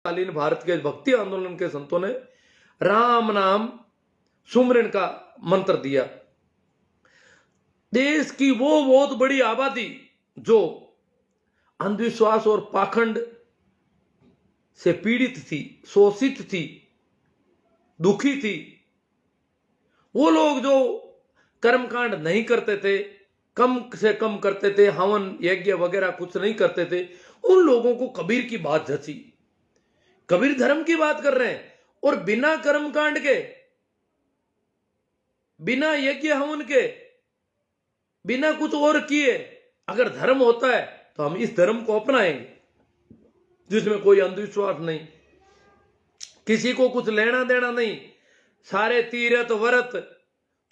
कालीन भारत के भक्ति आंदोलन के संतों ने राम नाम सुमरन का मंत्र दिया। देश की वो बहुत बड़ी आबादी जो अंधविश्वास और पाखंड से पीड़ित थी, शोषित थी, दुखी थी, वो लोग जो कर्मकांड नहीं करते थे, कम से कम करते थे, हवन यज्ञ वगैरह कुछ नहीं करते थे, उन लोगों को कबीर की बात जची। कबीर धर्म की बात कर रहे हैं और बिना कर्मकांड के, बिना यज्ञ हवन के, बिना कुछ और किए अगर धर्म होता है तो हम इस धर्म को अपनाएंगे जिसमें कोई अंधविश्वास नहीं, किसी को कुछ लेना देना नहीं। सारे तीर्थ व्रत,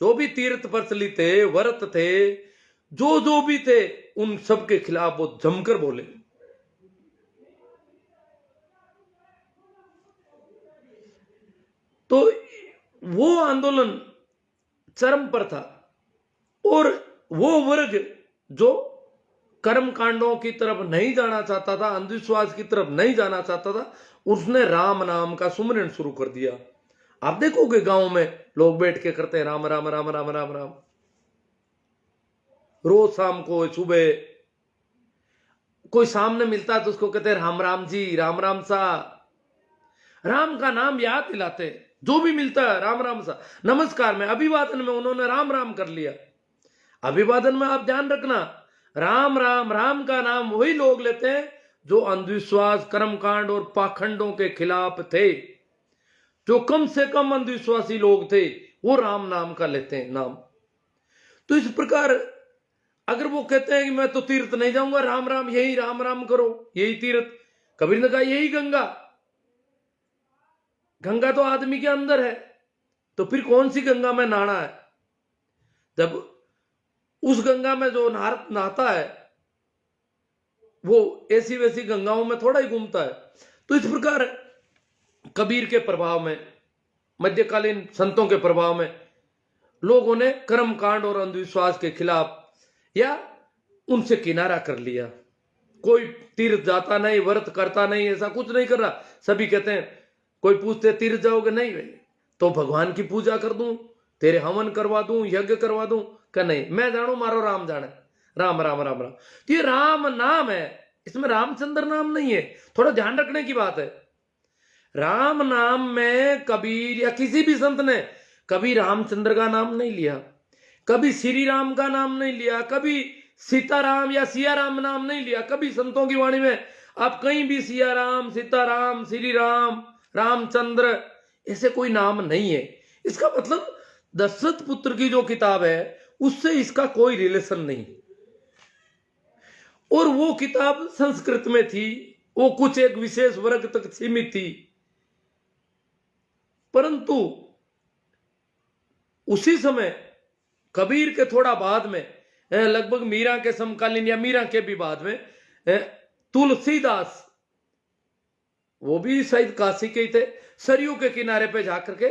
जो भी तीर्थ प्रचलित थे, व्रत थे, जो भी थे, उन सब के खिलाफ वो जमकर बोले। तो वो आंदोलन चरम पर था और वो वर्ग जो कर्म कांडों की तरफ नहीं जाना चाहता था, अंधविश्वास की तरफ नहीं जाना चाहता था, उसने राम नाम का सुमरन शुरू कर दिया। आप देखोगे गांव में लोग बैठ के करते हैं राम राम राम राम राम राम, रोज शाम को सुबह कोई सामने मिलता है तो उसको कहते हैं राम राम जी, राम राम सा, राम का नाम याद दिलाते, जो भी मिलता है राम राम सा। नमस्कार में, अभिवादन में उन्होंने राम राम कर लिया। अभिवादन में आप ध्यान रखना, राम राम, राम का नाम वही लोग लेते हैं जो अंधविश्वास, कर्मकांड और पाखंडों के खिलाफ थे। जो कम से कम अंधविश्वासी लोग थे वो राम नाम का लेते हैं नाम। तो इस प्रकार अगर वो कहते हैं कि मैं तो तीर्थ नहीं जाऊंगा, राम राम, यही राम राम करो, यही तीर्थ। कबीर ने कहा यही गंगा, गंगा तो आदमी के अंदर है, तो फिर कौन सी गंगा में नहाना है? जब उस गंगा में जो नहाता है वो ऐसी वैसी गंगाओं में थोड़ा ही घूमता है। तो इस प्रकार कबीर के प्रभाव में, मध्यकालीन संतों के प्रभाव में लोगों ने कर्मकांड और अंधविश्वास के खिलाफ या उनसे किनारा कर लिया। कोई तीर्थ जाता नहीं, व्रत करता नहीं, ऐसा कुछ नहीं कर रहा। सभी कहते हैं, कोई पूछते तीर्थ जाओगे? नहीं भाई, तो भगवान की पूजा कर दूं, तेरे हवन करवा दूं, यज्ञ करवा दूं? क्या नहीं, मैं जानू मारो राम जाने, राम राम राम राम। तो ये राम नाम है, इसमें रामचंद्र नाम नहीं है। थोड़ा ध्यान रखने की बात है। राम नाम में कबीर या किसी भी संत ने कभी रामचंद्र का नाम नहीं लिया, कभी श्री राम का नाम नहीं लिया, कभी सीताराम या सिया राम नाम नहीं लिया। कभी संतों की वाणी में आप कहीं भी सिया राम, सीताराम, श्री राम, रामचंद्र ऐसे कोई नाम नहीं है। इसका मतलब दशरथ पुत्र की जो किताब है उससे इसका कोई रिलेशन नहीं। और वो किताब संस्कृत में थी, वो कुछ एक विशेष वर्ग तक सीमित थी। परंतु उसी समय कबीर के थोड़ा बाद में, लगभग मीरा के समकालीन या मीरा के भी बाद में, तुलसीदास, वो भी शायद काशी के ही थे, सरयू के किनारे पे जाकर के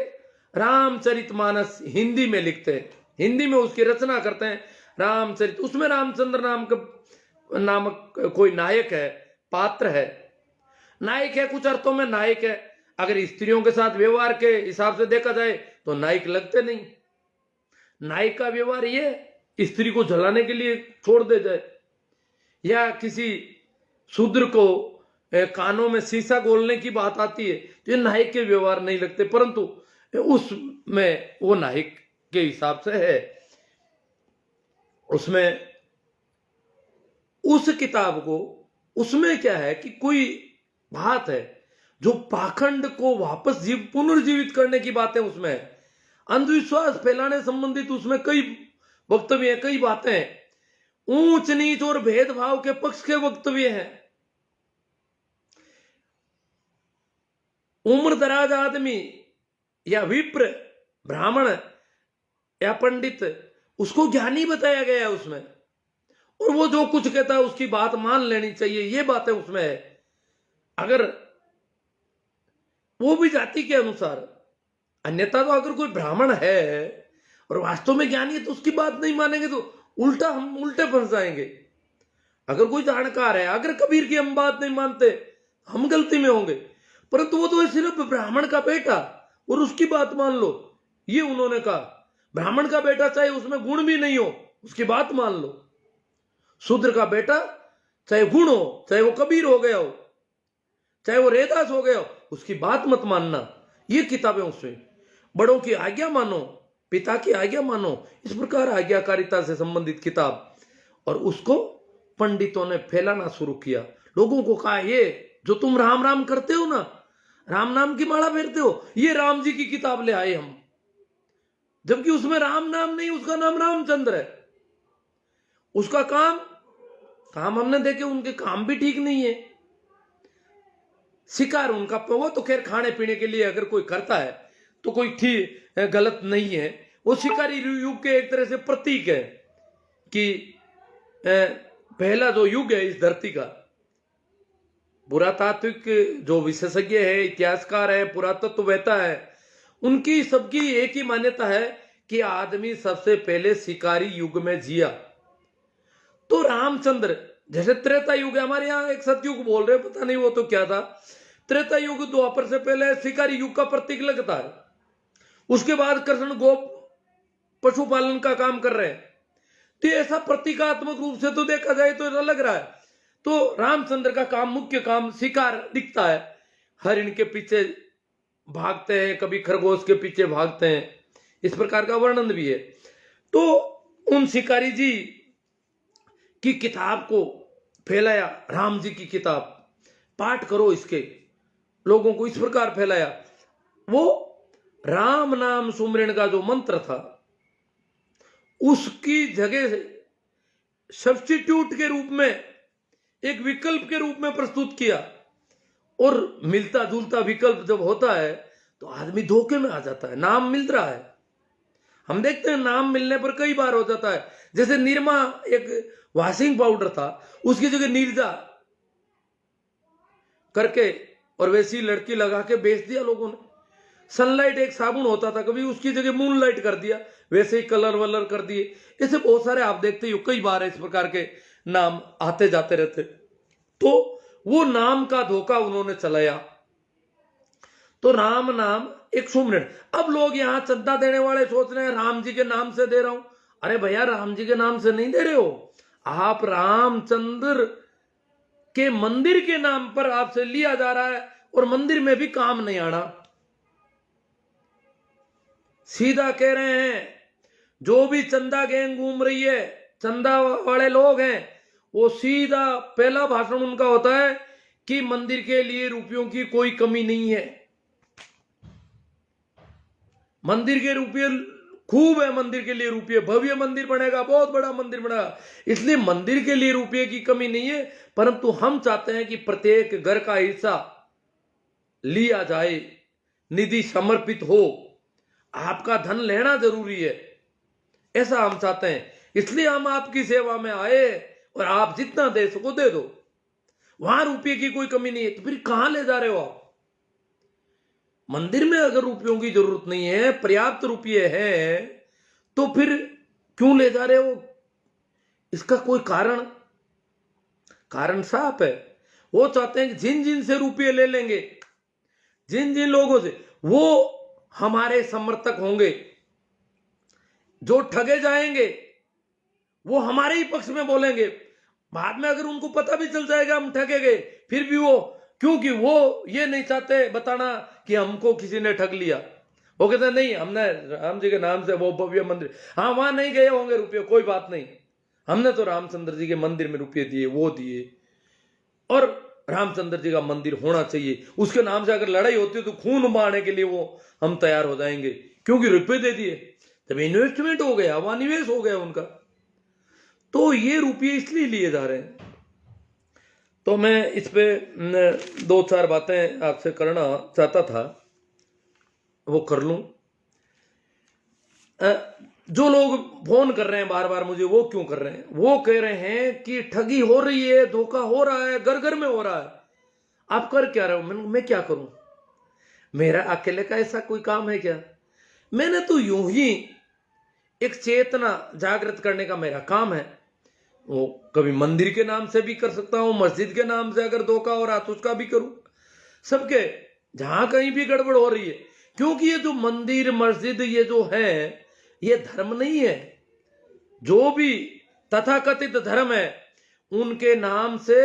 रामचरितमानस हिंदी में लिखते हैं, हिंदी में उसकी रचना करते हैं रामचरित। उसमें रामचंद्र नामक कोई नायक है, पात्र है। नायक है, कुछ अर्थों में नायक है। अगर स्त्रियों के साथ व्यवहार के हिसाब से देखा जाए तो नायक लगते नहीं। नायक का व्यवहार ये स्त्री को जलाने के लिए छोड़ दे जाए, या किसी शूद्र को कानों में शीशा गोलने की बात आती है तो ये नायक के व्यवहार नहीं लगते। परंतु उसमें वो नायक के हिसाब से है। उसमें उस किताब को, उसमें क्या है कि कोई बात है जो पाखंड को वापस पुनर्जीवित करने की बातें उसमें है। अंधविश्वास फैलाने संबंधित उसमें कई वक्तव्य, कई बातें, ऊंच नीच और भेदभाव के पक्ष के वक्तव्य हैं। उम्र दराज आदमी या विप्र, ब्राह्मण या पंडित, उसको ज्ञानी बताया गया है उसमें, और वो जो कुछ कहता है उसकी बात मान लेनी चाहिए, ये बातें उसमें है। अगर वो भी जाति के अनुसार, अन्यथा तो अगर कोई ब्राह्मण है और वास्तव में ज्ञानी है तो उसकी बात नहीं मानेंगे तो हम उल्टे फंस जाएंगे। अगर कोई जानकार है, अगर कबीर की हम बात नहीं मानते हम गलती में होंगे। परंतु वो तो सिर्फ ब्राह्मण का बेटा और उसकी बात मान लो, ये उन्होंने कहा। ब्राह्मण का बेटा चाहे उसमें गुण भी नहीं हो, उसकी बात मान लो। शूद्र का बेटा चाहे गुण हो, चाहे वो कबीर हो गया हो, चाहे वो रेदास हो गया हो, उसकी बात मत मानना। ये किताबें उसमें बड़ों की आज्ञा मानो, पिता की आज्ञा मानो, इस प्रकार आज्ञाकारिता से संबंधित किताब। और उसको पंडितों ने फैलाना शुरू किया। लोगों को कहा, ये जो तुम राम राम करते हो ना, राम नाम की माला फेरते हो, ये राम जी की किताब ले आए हम। जबकि उसमें राम नाम नहीं, उसका नाम रामचंद्र है। उसका काम हमने देखे, उनके काम भी ठीक नहीं है। शिकार उनका, वो तो खैर खाने पीने के लिए अगर कोई करता है तो कोई ठीक गलत नहीं है। वो शिकारी युग के एक तरह से प्रतीक है कि पहला जो युग है इस धरती का। पुरातात्विक जो विशेषज्ञ है, इतिहासकार है, पुरातत्ववेत्ता है, उनकी सबकी एक ही मान्यता है कि आदमी सबसे पहले शिकारी युग में जिया। तो रामचंद्र, जैसे त्रेता युग है, हमारे यहाँ एक सतयुग बोल रहे, पता नहीं वो तो क्या था। त्रेता युग द्वापर से पहले शिकारी युग का प्रतीक लगता है। उसके बाद कृष्ण गोप पशुपालन का काम कर रहे हैं। तो ऐसा प्रतीकात्मक रूप से तो देखा जाए तो ऐसा लग रहा है। तो रामचंद्र का काम, मुख्य काम शिकार दिखता है। हरिण के पीछे भागते हैं, कभी खरगोश के पीछे भागते हैं, इस प्रकार का वर्णन भी है। तो उन शिकारी जी की किताब को फैलाया, राम जी की किताब पाठ करो, इसके लोगों को इस प्रकार फैलाया। वो राम नाम सुमरण का जो मंत्र था, उसकी जगह सब्स्टिट्यूट के रूप में, एक विकल्प के रूप में प्रस्तुत किया। और मिलता जुलता विकल्प जब होता है तो आदमी धोखे में आ जाता है। नाम मिल रहा है, हम देखते हैं नाम मिलने पर कई बार हो जाता है। जैसे निरमा एक वॉशिंग पाउडर था, उसकी जगह नीरजा करके और वैसी लड़की लगा के बेच दिया लोगों ने। सनलाइट एक साबुन होता था, कभी उसकी जगह मूनलाइट कर दिया, वैसे ही कलर वलर कर दिए। ऐसे बहुत सारे आप देखते हो, कई बार इस प्रकार के नाम आते जाते रहते। तो वो नाम का धोखा उन्होंने चलाया। तो राम नाम एक सुमरण। अब लोग यहां चंदा देने वाले सोच रहे हैं राम जी के नाम से दे रहा हूं। अरे भैया, राम जी के नाम से नहीं दे रहे हो आप, रामचंद्र के मंदिर के नाम पर आपसे लिया जा रहा है। और मंदिर में भी काम नहीं आना। सीधा कह रहे हैं, जो भी चंदा गैंग घूम रही है, चंदा वाले लोग हैं, वो सीधा पहला भाषण उनका होता है कि मंदिर के लिए रुपयों की कोई कमी नहीं है। मंदिर के रुपये खूब है, मंदिर के लिए रुपये, भव्य मंदिर बनेगा, बहुत बड़ा मंदिर बनेगा, इसलिए मंदिर के लिए रुपये की कमी नहीं है। परंतु हम चाहते हैं कि प्रत्येक घर का हिस्सा लिया जाए, निधि समर्पित हो, आपका धन लेना जरूरी है, ऐसा हम चाहते हैं। इसलिए हम आपकी सेवा में आए और आप जितना दे सको दे दो। वहां रुपये की कोई कमी नहीं है, तो फिर कहां ले जा रहे हो आप? मंदिर में अगर रुपयों की जरूरत नहीं है, पर्याप्त रुपये है, तो फिर क्यों ले जा रहे हो? इसका कोई कारण साफ है। वो चाहते हैं कि जिन जिन से रुपये ले लेंगे, जिन जिन लोगों से, वो हमारे समर्थक होंगे। जो ठगे जाएंगे वो हमारे ही पक्ष में बोलेंगे। बाद में अगर उनको पता भी चल जाएगा हम ठगे गए, फिर भी वो, क्योंकि वो ये नहीं चाहते बताना कि हमको किसी ने ठग लिया। वो कहते हैं नहीं, हमने राम जी के नाम से वो भव्य मंदिर, हाँ वहां नहीं गए होंगे रुपये, कोई बात नहीं, हमने तो रामचंद्र जी के मंदिर में रुपये दिए, वो दिए। और रामचंद्र जी का मंदिर होना चाहिए, उसके नाम से अगर लड़ाई होती है तो खून बहाने के लिए वो हम तैयार हो जाएंगे, क्योंकि रुपये दे दिए। जब इन्वेस्टमेंट हो गया, वहां निवेश हो गया उनका, तो ये रुपये इसलिए लिए जा रहे हैं। तो मैं इस पे 2-4 बातें आपसे करना चाहता था, वो कर लूं। जो लोग फोन कर रहे हैं बार बार मुझे, वो क्यों कर रहे हैं? वो कह रहे हैं कि ठगी हो रही है, धोखा हो रहा है, घर घर में हो रहा है, आप कर क्या रहे हो? मैं क्या करूं? मेरा अकेले का ऐसा कोई काम है क्या? मैंने तो यूं ही एक चेतना जागृत करने का मेरा काम है। वो कभी मंदिर के नाम से भी कर सकता हूं, मस्जिद के नाम से अगर धोखा हो रहा तो उसका भी करूं। सबके जहां कहीं भी गड़बड़ हो रही है, क्योंकि ये जो मंदिर मस्जिद ये जो है ये धर्म नहीं है। जो भी तथाकथित धर्म है उनके नाम से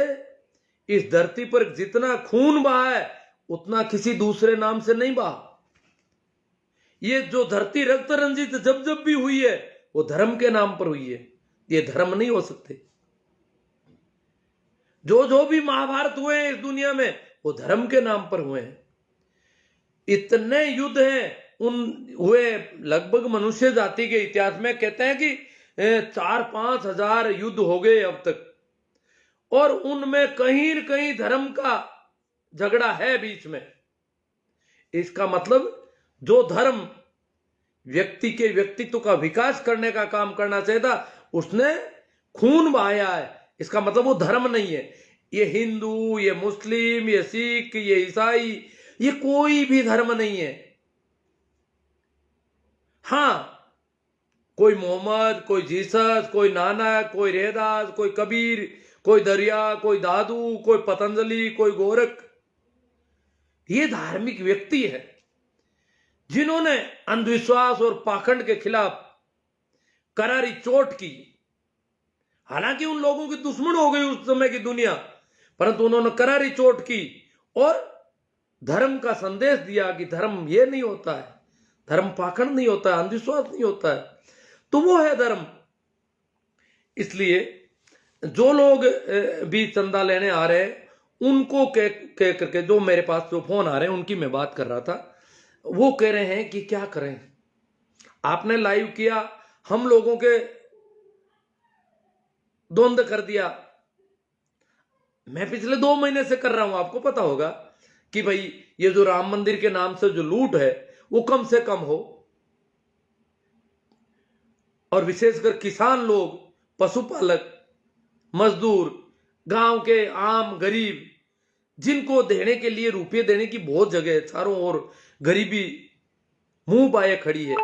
इस धरती पर जितना खून बहा है उतना किसी दूसरे नाम से नहीं बहा। ये जो धरती रक्त रंजित जब जब भी हुई है वो धर्म के नाम पर हुई है, ये धर्म नहीं हो सकते। जो जो भी महाभारत हुए हैं इस दुनिया में वो धर्म के नाम पर हुए हैं। इतने युद्ध हैं उन हुए, लगभग मनुष्य जाति के इतिहास में कहते हैं कि 4-5 हजार युद्ध हो गए अब तक, और उनमें कहीं न कहीं धर्म का झगड़ा है बीच में। इसका मतलब जो धर्म व्यक्ति के व्यक्तित्व का विकास करने का काम करना चाहिए था उसने खून बहाया है, इसका मतलब वो धर्म नहीं है। ये हिंदू, ये मुस्लिम, ये सिख, ये ईसाई, ये कोई भी धर्म नहीं है। हां, कोई मोहम्मद, कोई जीसस, कोई नानक, कोई रेहदास, कोई कबीर, कोई दरिया, कोई दादू, कोई पतंजलि, कोई गोरख, ये धार्मिक व्यक्ति है जिन्होंने अंधविश्वास और पाखंड के खिलाफ करारी चोट की। हालांकि उन लोगों की दुश्मन हो गई उस समय की दुनिया, परंतु उन्होंने करारी चोट की और धर्म का संदेश दिया कि धर्म ये नहीं होता है, धर्म पाखंड नहीं होता है, अंधविश्वास नहीं होता है, तो वो है धर्म। इसलिए जो लोग भी चंदा लेने आ रहे हैं उनको कह करके, जो मेरे पास जो फोन आ रहे हैं उनकी मैं बात कर रहा था, वो कह रहे हैं कि क्या करें, आपने लाइव किया, हम लोगों के द्वंद कर दिया। मैं पिछले 2 महीने से कर रहा हूं, आपको पता होगा कि भाई ये जो राम मंदिर के नाम से जो लूट है वो कम से कम हो, और विशेषकर किसान लोग, पशुपालक, मजदूर, गांव के आम गरीब, जिनको देने के लिए रुपये देने की बहुत जगह है, चारों ओर गरीबी मुंह बाए खड़ी है।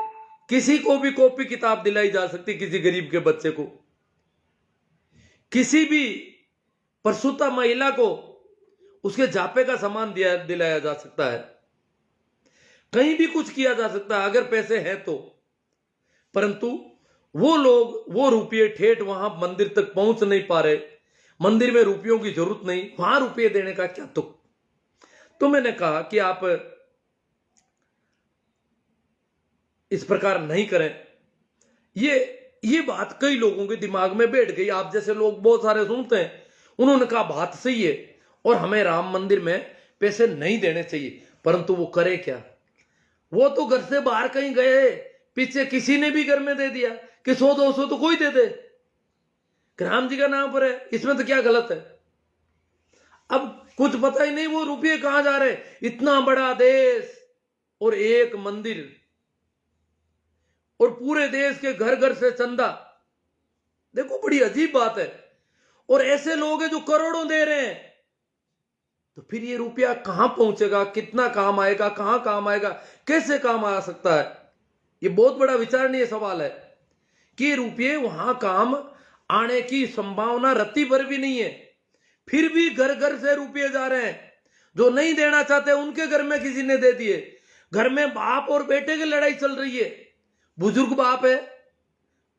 किसी को भी कॉपी किताब दिलाई जा सकती, किसी गरीब के बच्चे को, किसी भी प्रसूता महिला को उसके जापे का सामान दिलाया जा सकता है, कहीं भी कुछ किया जा सकता है अगर पैसे हैं तो। परंतु वो लोग वो रुपये ठेठ वहां मंदिर तक पहुंच नहीं पा रहे, मंदिर में रुपयों की जरूरत नहीं, वहां रुपये देने का क्या तुक। तो मैंने कहा कि आप इस प्रकार नहीं करें। ये बात कई लोगों के दिमाग में बैठ गई, आप जैसे लोग बहुत सारे सुनते हैं, उन्होंने कहा बात सही है और हमें राम मंदिर में पैसे नहीं देने चाहिए, परंतु वो करे क्या। वो तो घर से बाहर कहीं गए, पीछे किसी ने भी घर में दे दिया कि 100-200 तो कोई दे दे, राम जी का नाम पर है, इसमें तो क्या गलत है। अब कुछ पता ही नहीं वो रुपये कहां जा रहे। इतना बड़ा देश और एक मंदिर, और पूरे देश के घर घर से चंदा, देखो बड़ी अजीब बात है। और ऐसे लोग हैं जो करोड़ों दे रहे हैं, तो फिर ये रुपया कहां पहुंचेगा, कितना काम आएगा, कहां काम आएगा, कैसे काम आ सकता है। ये बहुत बड़ा विचारणीय सवाल है कि रुपये वहां काम आने की संभावना रत्ती भर भी नहीं है, फिर भी घर घर से रुपये जा रहे हैं। जो नहीं देना चाहते उनके घर में किसी ने दे दिए। घर में बाप और बेटे की लड़ाई चल रही है, बुजुर्ग बाप है,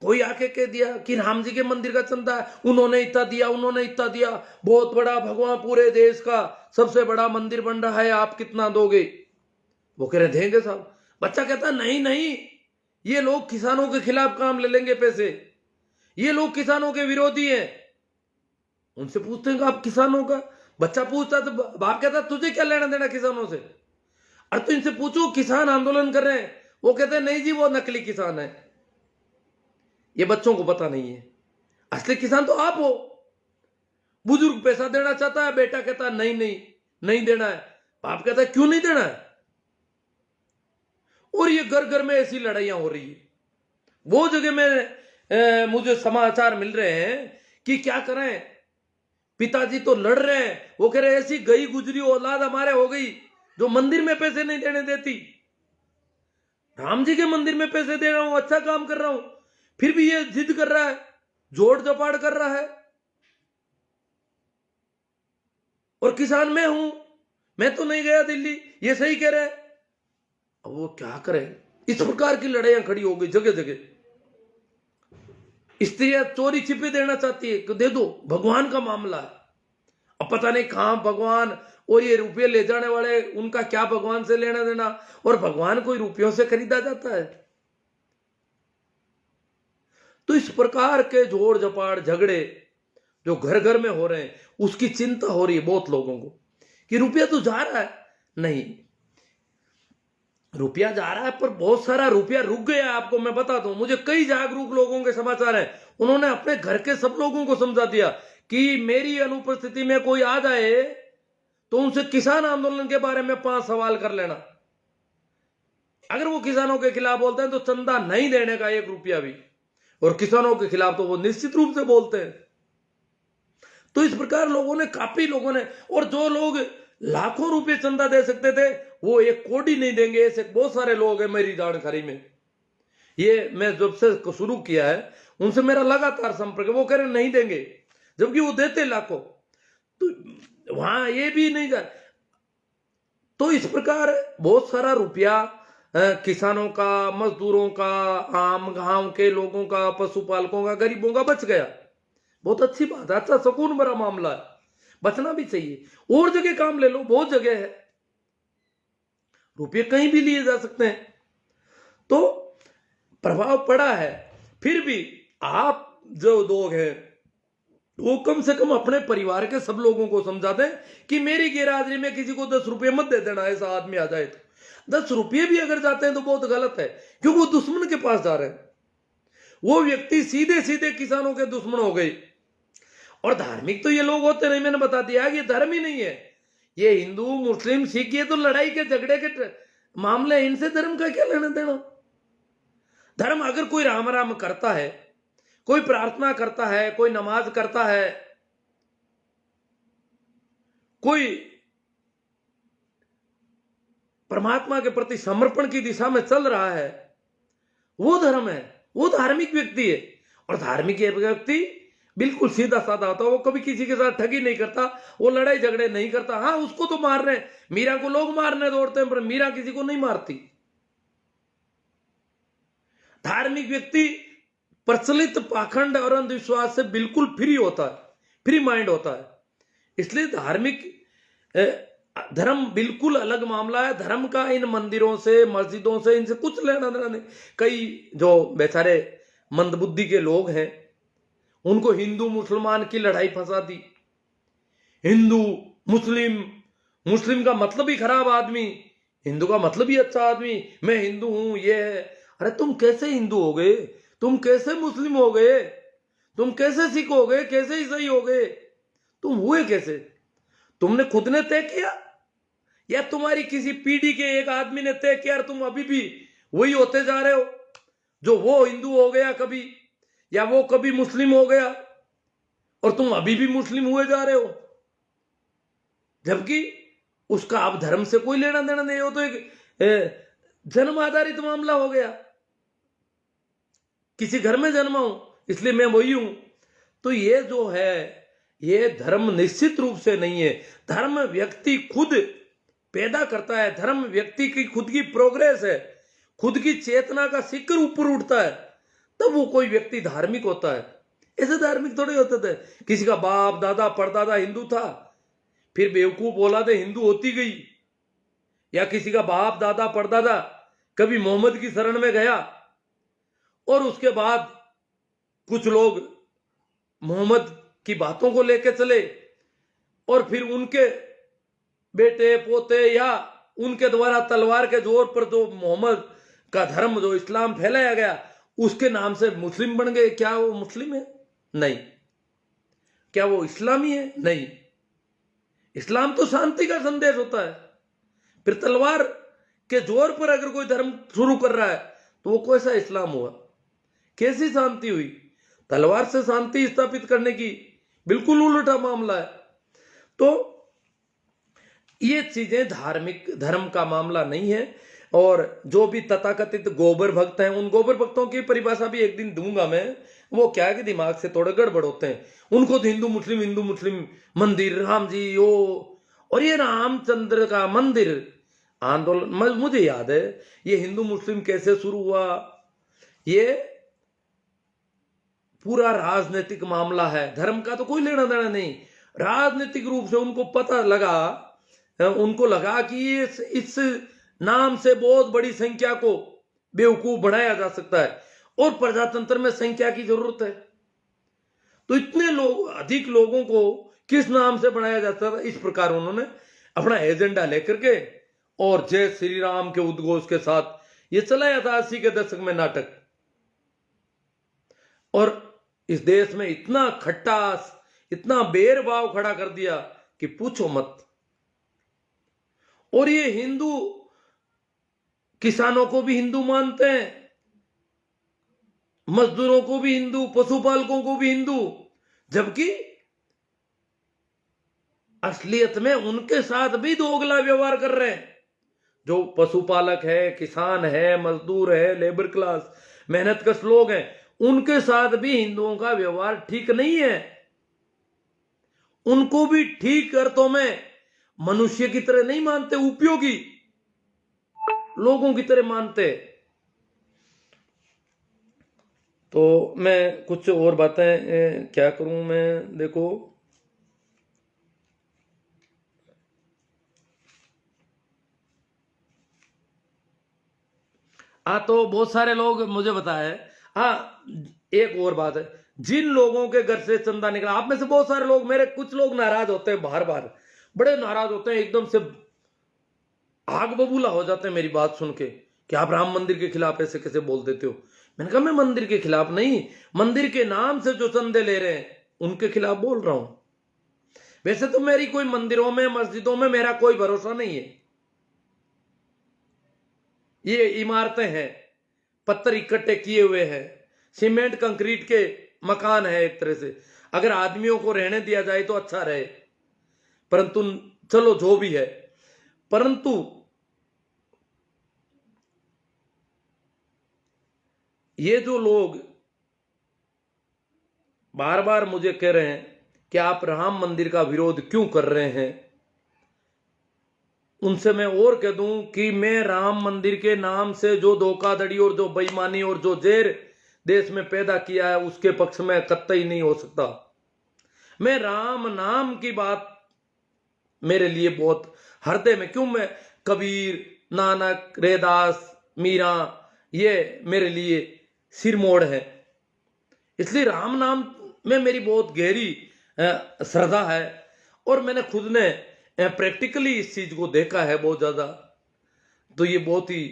कोई आके कह दिया कि राम जी के मंदिर का चंदा है, उन्होंने इतना दिया, उन्होंने इतना दिया, बहुत बड़ा भगवान, पूरे देश का सबसे बड़ा मंदिर बन रहा है, आप कितना दोगे। वो कह रहे देंगे साहब। बच्चा कहता नहीं नहीं, ये लोग किसानों के खिलाफ काम ले लेंगे पैसे, ये लोग किसानों के विरोधी हैं। उनसे पूछते हैं आप किसानों का, बच्चा पूछता तो बाप कहता तुझे क्या लेना देना किसानों से। और तो इनसे पूछो किसान आंदोलन कर रहे हैं, वो कहते हैं नहीं जी वो नकली किसान है। ये बच्चों को पता नहीं है, असली किसान तो आप हो। बुजुर्ग पैसा देना चाहता है, बेटा कहता है नहीं नहीं नहीं देना है, बाप कहता है क्यों नहीं देना है। और ये घर घर में ऐसी लड़ाइयां हो रही है। वो जगह में मुझे समाचार मिल रहे हैं कि क्या करें, पिताजी तो लड़ रहे हैं, वो कह रहे ऐसी गई गुजरी औलाद हमारे हो गई जो मंदिर में पैसे नहीं देने देती। राम जी के मंदिर में पैसे दे रहा हूं, अच्छा काम कर रहा हूं, फिर भी ये जिद कर रहा है, जोड़ जपाड़ कर रहा है। और किसान मैं हूं, मैं तो नहीं गया दिल्ली, ये सही कह रहा है। अब वो क्या करे, इस प्रकार की लड़ाइयां खड़ी हो गई जगह जगह। स्त्रियां चोरी छिपे देना चाहती है कि दे दो, भगवान का मामला है। अब पता नहीं कहां भगवान और ये रुपये ले जाने वाले, उनका क्या भगवान से लेना देना, और भगवान कोई रुपयों से खरीदा जाता है। तो इस प्रकार के जोड़ जपाड़ झगड़े जो घर घर में हो रहे हैं, उसकी चिंता हो रही है बहुत लोगों को कि रुपया तो जा रहा है। नहीं, रुपया जा रहा है पर बहुत सारा रुपया रुक गया। आपको मैं बताता हूं, मुझे कई जागरूक लोगों के समाचार हैं, उन्होंने अपने घर के सब लोगों को समझा दिया कि मेरी अनुपस्थिति में कोई आ जाए तो उनसे किसान आंदोलन के बारे में 5 सवाल कर लेना। अगर वो किसानों के खिलाफ बोलते हैं तो चंदा नहीं देने का 1 रुपया भी, और किसानों के खिलाफ तो वो निश्चित रूप से बोलते हैं। तो इस प्रकार लोगों ने, काफी लोगों ने, और जो लोग लाखों रुपए चंदा दे सकते थे वो 1 कौड़ी नहीं देंगे, ऐसे बहुत सारे लोग हैं मेरी जानकारी में। ये मैं जब से शुरू किया है उनसे मेरा लगातार संपर्क है, वो कह रहे नहीं देंगे, जबकि वो देते लाखों। तो वहां ये भी नहीं जा। तो इस प्रकार बहुत सारा रुपया किसानों का, मजदूरों का, आम गांव के लोगों का, पशुपालकों का, गरीबों का बच गया। बहुत अच्छी बात है, अच्छा सुकून भरा मामला है, बचना भी चाहिए। और जगह काम ले लो, बहुत जगह है, रुपये कहीं भी लिए जा सकते हैं। तो प्रभाव पड़ा है, फिर भी आप जो लोग हैं वो कम से कम अपने परिवार के सब लोगों को समझा दें कि मेरी गैरहाजिरी में किसी को 10 रुपये मत दे देना। ऐसा आदमी आ जाए तो 10 रुपये भी अगर जाते हैं तो बहुत गलत है, क्योंकि वो दुश्मन के पास जा रहे हैं। वो व्यक्ति सीधे सीधे किसानों के दुश्मन हो गए। और धार्मिक तो ये लोग होते नहीं, मैंने बता दिया कि ये धर्म ही नहीं है। ये हिंदू मुस्लिम सिख ये तो लड़ाई के झगड़े के मामले, इनसे धर्म का क्या लेना देना। धर्म अगर कोई राम राम करता है, कोई प्रार्थना करता है, कोई नमाज करता है, कोई परमात्मा के प्रति समर्पण की दिशा में चल रहा है, वो धर्म है, वो धार्मिक व्यक्ति है। और धार्मिक व्यक्ति बिल्कुल सीधा साधा होता है, वो कभी किसी के साथ ठगी नहीं करता, वो लड़ाई झगड़े नहीं करता। हाँ, उसको तो मार रहे हैं, मीरा को लोग मारने दौड़ते हैं, पर मीरा किसी को नहीं मारती। धार्मिक व्यक्ति प्रचलित पाखंड और अंधविश्वास से बिल्कुल फ्री होता है, फ्री माइंड होता है। इसलिए धार्मिक धर्म बिल्कुल अलग मामला है। धर्म का इन मंदिरों से, मस्जिदों से, इनसे कुछ लेना देना नहीं। कई जो बेचारे मंदबुद्धि के लोग हैं, उनको हिंदू मुसलमान की लड़ाई फंसा दी। हिंदू मुस्लिम, मुस्लिम का मतलब ही खराब आदमी, हिंदू का मतलब ही अच्छा आदमी, मैं हिंदू हूं, ये है। अरे तुम कैसे हिंदू हो गए, तुम कैसे मुस्लिम हो गए, तुम कैसे सिख हो गए, कैसे ईसाई हो गए, तुम हुए कैसे? तुमने खुद ने तय किया या तुम्हारी किसी पीढ़ी के एक आदमी ने तय किया और तुम अभी भी वही होते जा रहे हो? जो वो हिंदू हो गया कभी, या वो कभी मुस्लिम हो गया, और तुम अभी भी मुस्लिम हुए जा रहे हो, जबकि उसका अब धर्म से कोई लेना देना नहीं हो। तो एक जन्म आधारित मामला हो गया, किसी घर में जन्मा हूं इसलिए मैं वही हूं। तो ये जो है, ये धर्म निश्चित रूप से नहीं है। धर्म व्यक्ति खुद पैदा करता है, धर्म व्यक्ति की खुद की प्रोग्रेस है, खुद की चेतना का शिखर ऊपर उठता है, तब वो कोई व्यक्ति धार्मिक होता है। ऐसे धार्मिक थोड़े होते थे किसी का बाप दादा परदादा हिंदू था, फिर बेवकूफ औलादे हिंदू होती गई, या किसी का बाप दादा परदादा कभी मोहम्मद की शरण में गया और उसके बाद कुछ लोग मोहम्मद की बातों को लेकर चले, और फिर उनके बेटे पोते या उनके द्वारा तलवार के जोर पर जो मोहम्मद का धर्म, जो इस्लाम फैलाया गया, उसके नाम से मुस्लिम बन गए। क्या वो मुस्लिम है? नहीं। क्या वो इस्लामी है? नहीं। इस्लाम तो शांति का संदेश होता है। फिर तलवार के जोर पर अगर कोई धर्म शुरू कर रहा है तो वो कैसा इस्लाम हुआ? कैसी शांति हुई? तलवार से शांति स्थापित करने की बिल्कुल उल्टा मामला है। तो ये चीजें धार्मिक धर्म का मामला नहीं है। और जो भी तथाकथित गोबर भक्त हैं, उन गोबर भक्तों की परिभाषा भी एक दिन दूंगा मैं। वो क्या है कि दिमाग से थोड़े गड़बड़ होते हैं, उनको तो हिंदू मुस्लिम मंदिर, राम जी, ओ और ये रामचंद्र का मंदिर आंदोलन, मुझे याद है ये हिंदू मुस्लिम कैसे शुरू हुआ, ये पूरा राजनीतिक मामला है, धर्म का तो कोई लेना देना नहीं। राजनीतिक रूप से उनको पता लगा, उनको लगा कि इस नाम से बहुत बड़ी संख्या को बेवकूफ बनाया जा सकता है और प्रजातंत्र में संख्या की जरूरत है। तो इतने लोग, अधिक लोगों को किस नाम से बनाया जाता था, इस प्रकार उन्होंने अपना एजेंडा लेकर के और जय श्री राम के उद्घोष के साथ ये चलाया था 80 के दशक में नाटक। और इस देश में इतना खट्टास, इतना भेदभाव खड़ा कर दिया कि पूछो मत। और ये हिंदू किसानों को भी हिंदू मानते हैं, मजदूरों को भी हिंदू, पशुपालकों को भी हिंदू, जबकि असलियत में उनके साथ भी दोगला व्यवहार कर रहे हैं। जो पशुपालक है, किसान है, मजदूर है, लेबर क्लास, मेहनतकश लोग हैं, उनके साथ भी हिंदुओं का व्यवहार ठीक नहीं है। उनको भी ठीक अर्थों में मनुष्य की तरह नहीं मानते, उपयोगी लोगों की तरह मानते। तो मैं कुछ और बातें क्या करूं मैं, देखो तो बहुत सारे लोग मुझे बताए। एक और बात है, जिन लोगों के घर से चंदा निकला, आप में से बहुत सारे लोग, मेरे कुछ लोग नाराज होते हैं, बार बार बड़े नाराज होते हैं, एकदम से आग बबूला हो जाते हैं मेरी बात सुन के कि आप राम मंदिर के खिलाफ ऐसे कैसे बोल देते हो। मैंने कहा मैं मंदिर के खिलाफ नहीं, मंदिर के नाम से जो चंदे ले रहे हैं उनके खिलाफ बोल रहा हूं। वैसे तो मेरी कोई मंदिरों में, मस्जिदों में मेरा कोई भरोसा नहीं है। ये इमारतें हैं, पत्थर इकट्ठे किए हुए हैं, सीमेंट कंक्रीट के मकान है एक तरह से, अगर आदमियों को रहने दिया जाए तो अच्छा रहे, परंतु चलो जो भी है। परंतु ये जो लोग बार बार मुझे कह रहे हैं कि आप राम मंदिर का विरोध क्यों कर रहे हैं, उनसे मैं और कह दूं कि मैं राम मंदिर के नाम से जो धोखाधड़ी और जो बेईमानी और जो जहर देश में पैदा किया है उसके पक्ष में कतई नहीं हो सकता। मैं राम नाम की बात मेरे लिए बहुत हृदय में, क्यों, मैं कबीर, नानक, रैदास, मीरा, ये मेरे लिए सिरमोड़ है, इसलिए राम नाम में मेरी बहुत गहरी श्रद्धा है। और मैंने खुद ने प्रैक्टिकली इस चीज को देखा है बहुत ज्यादा। तो ये बहुत ही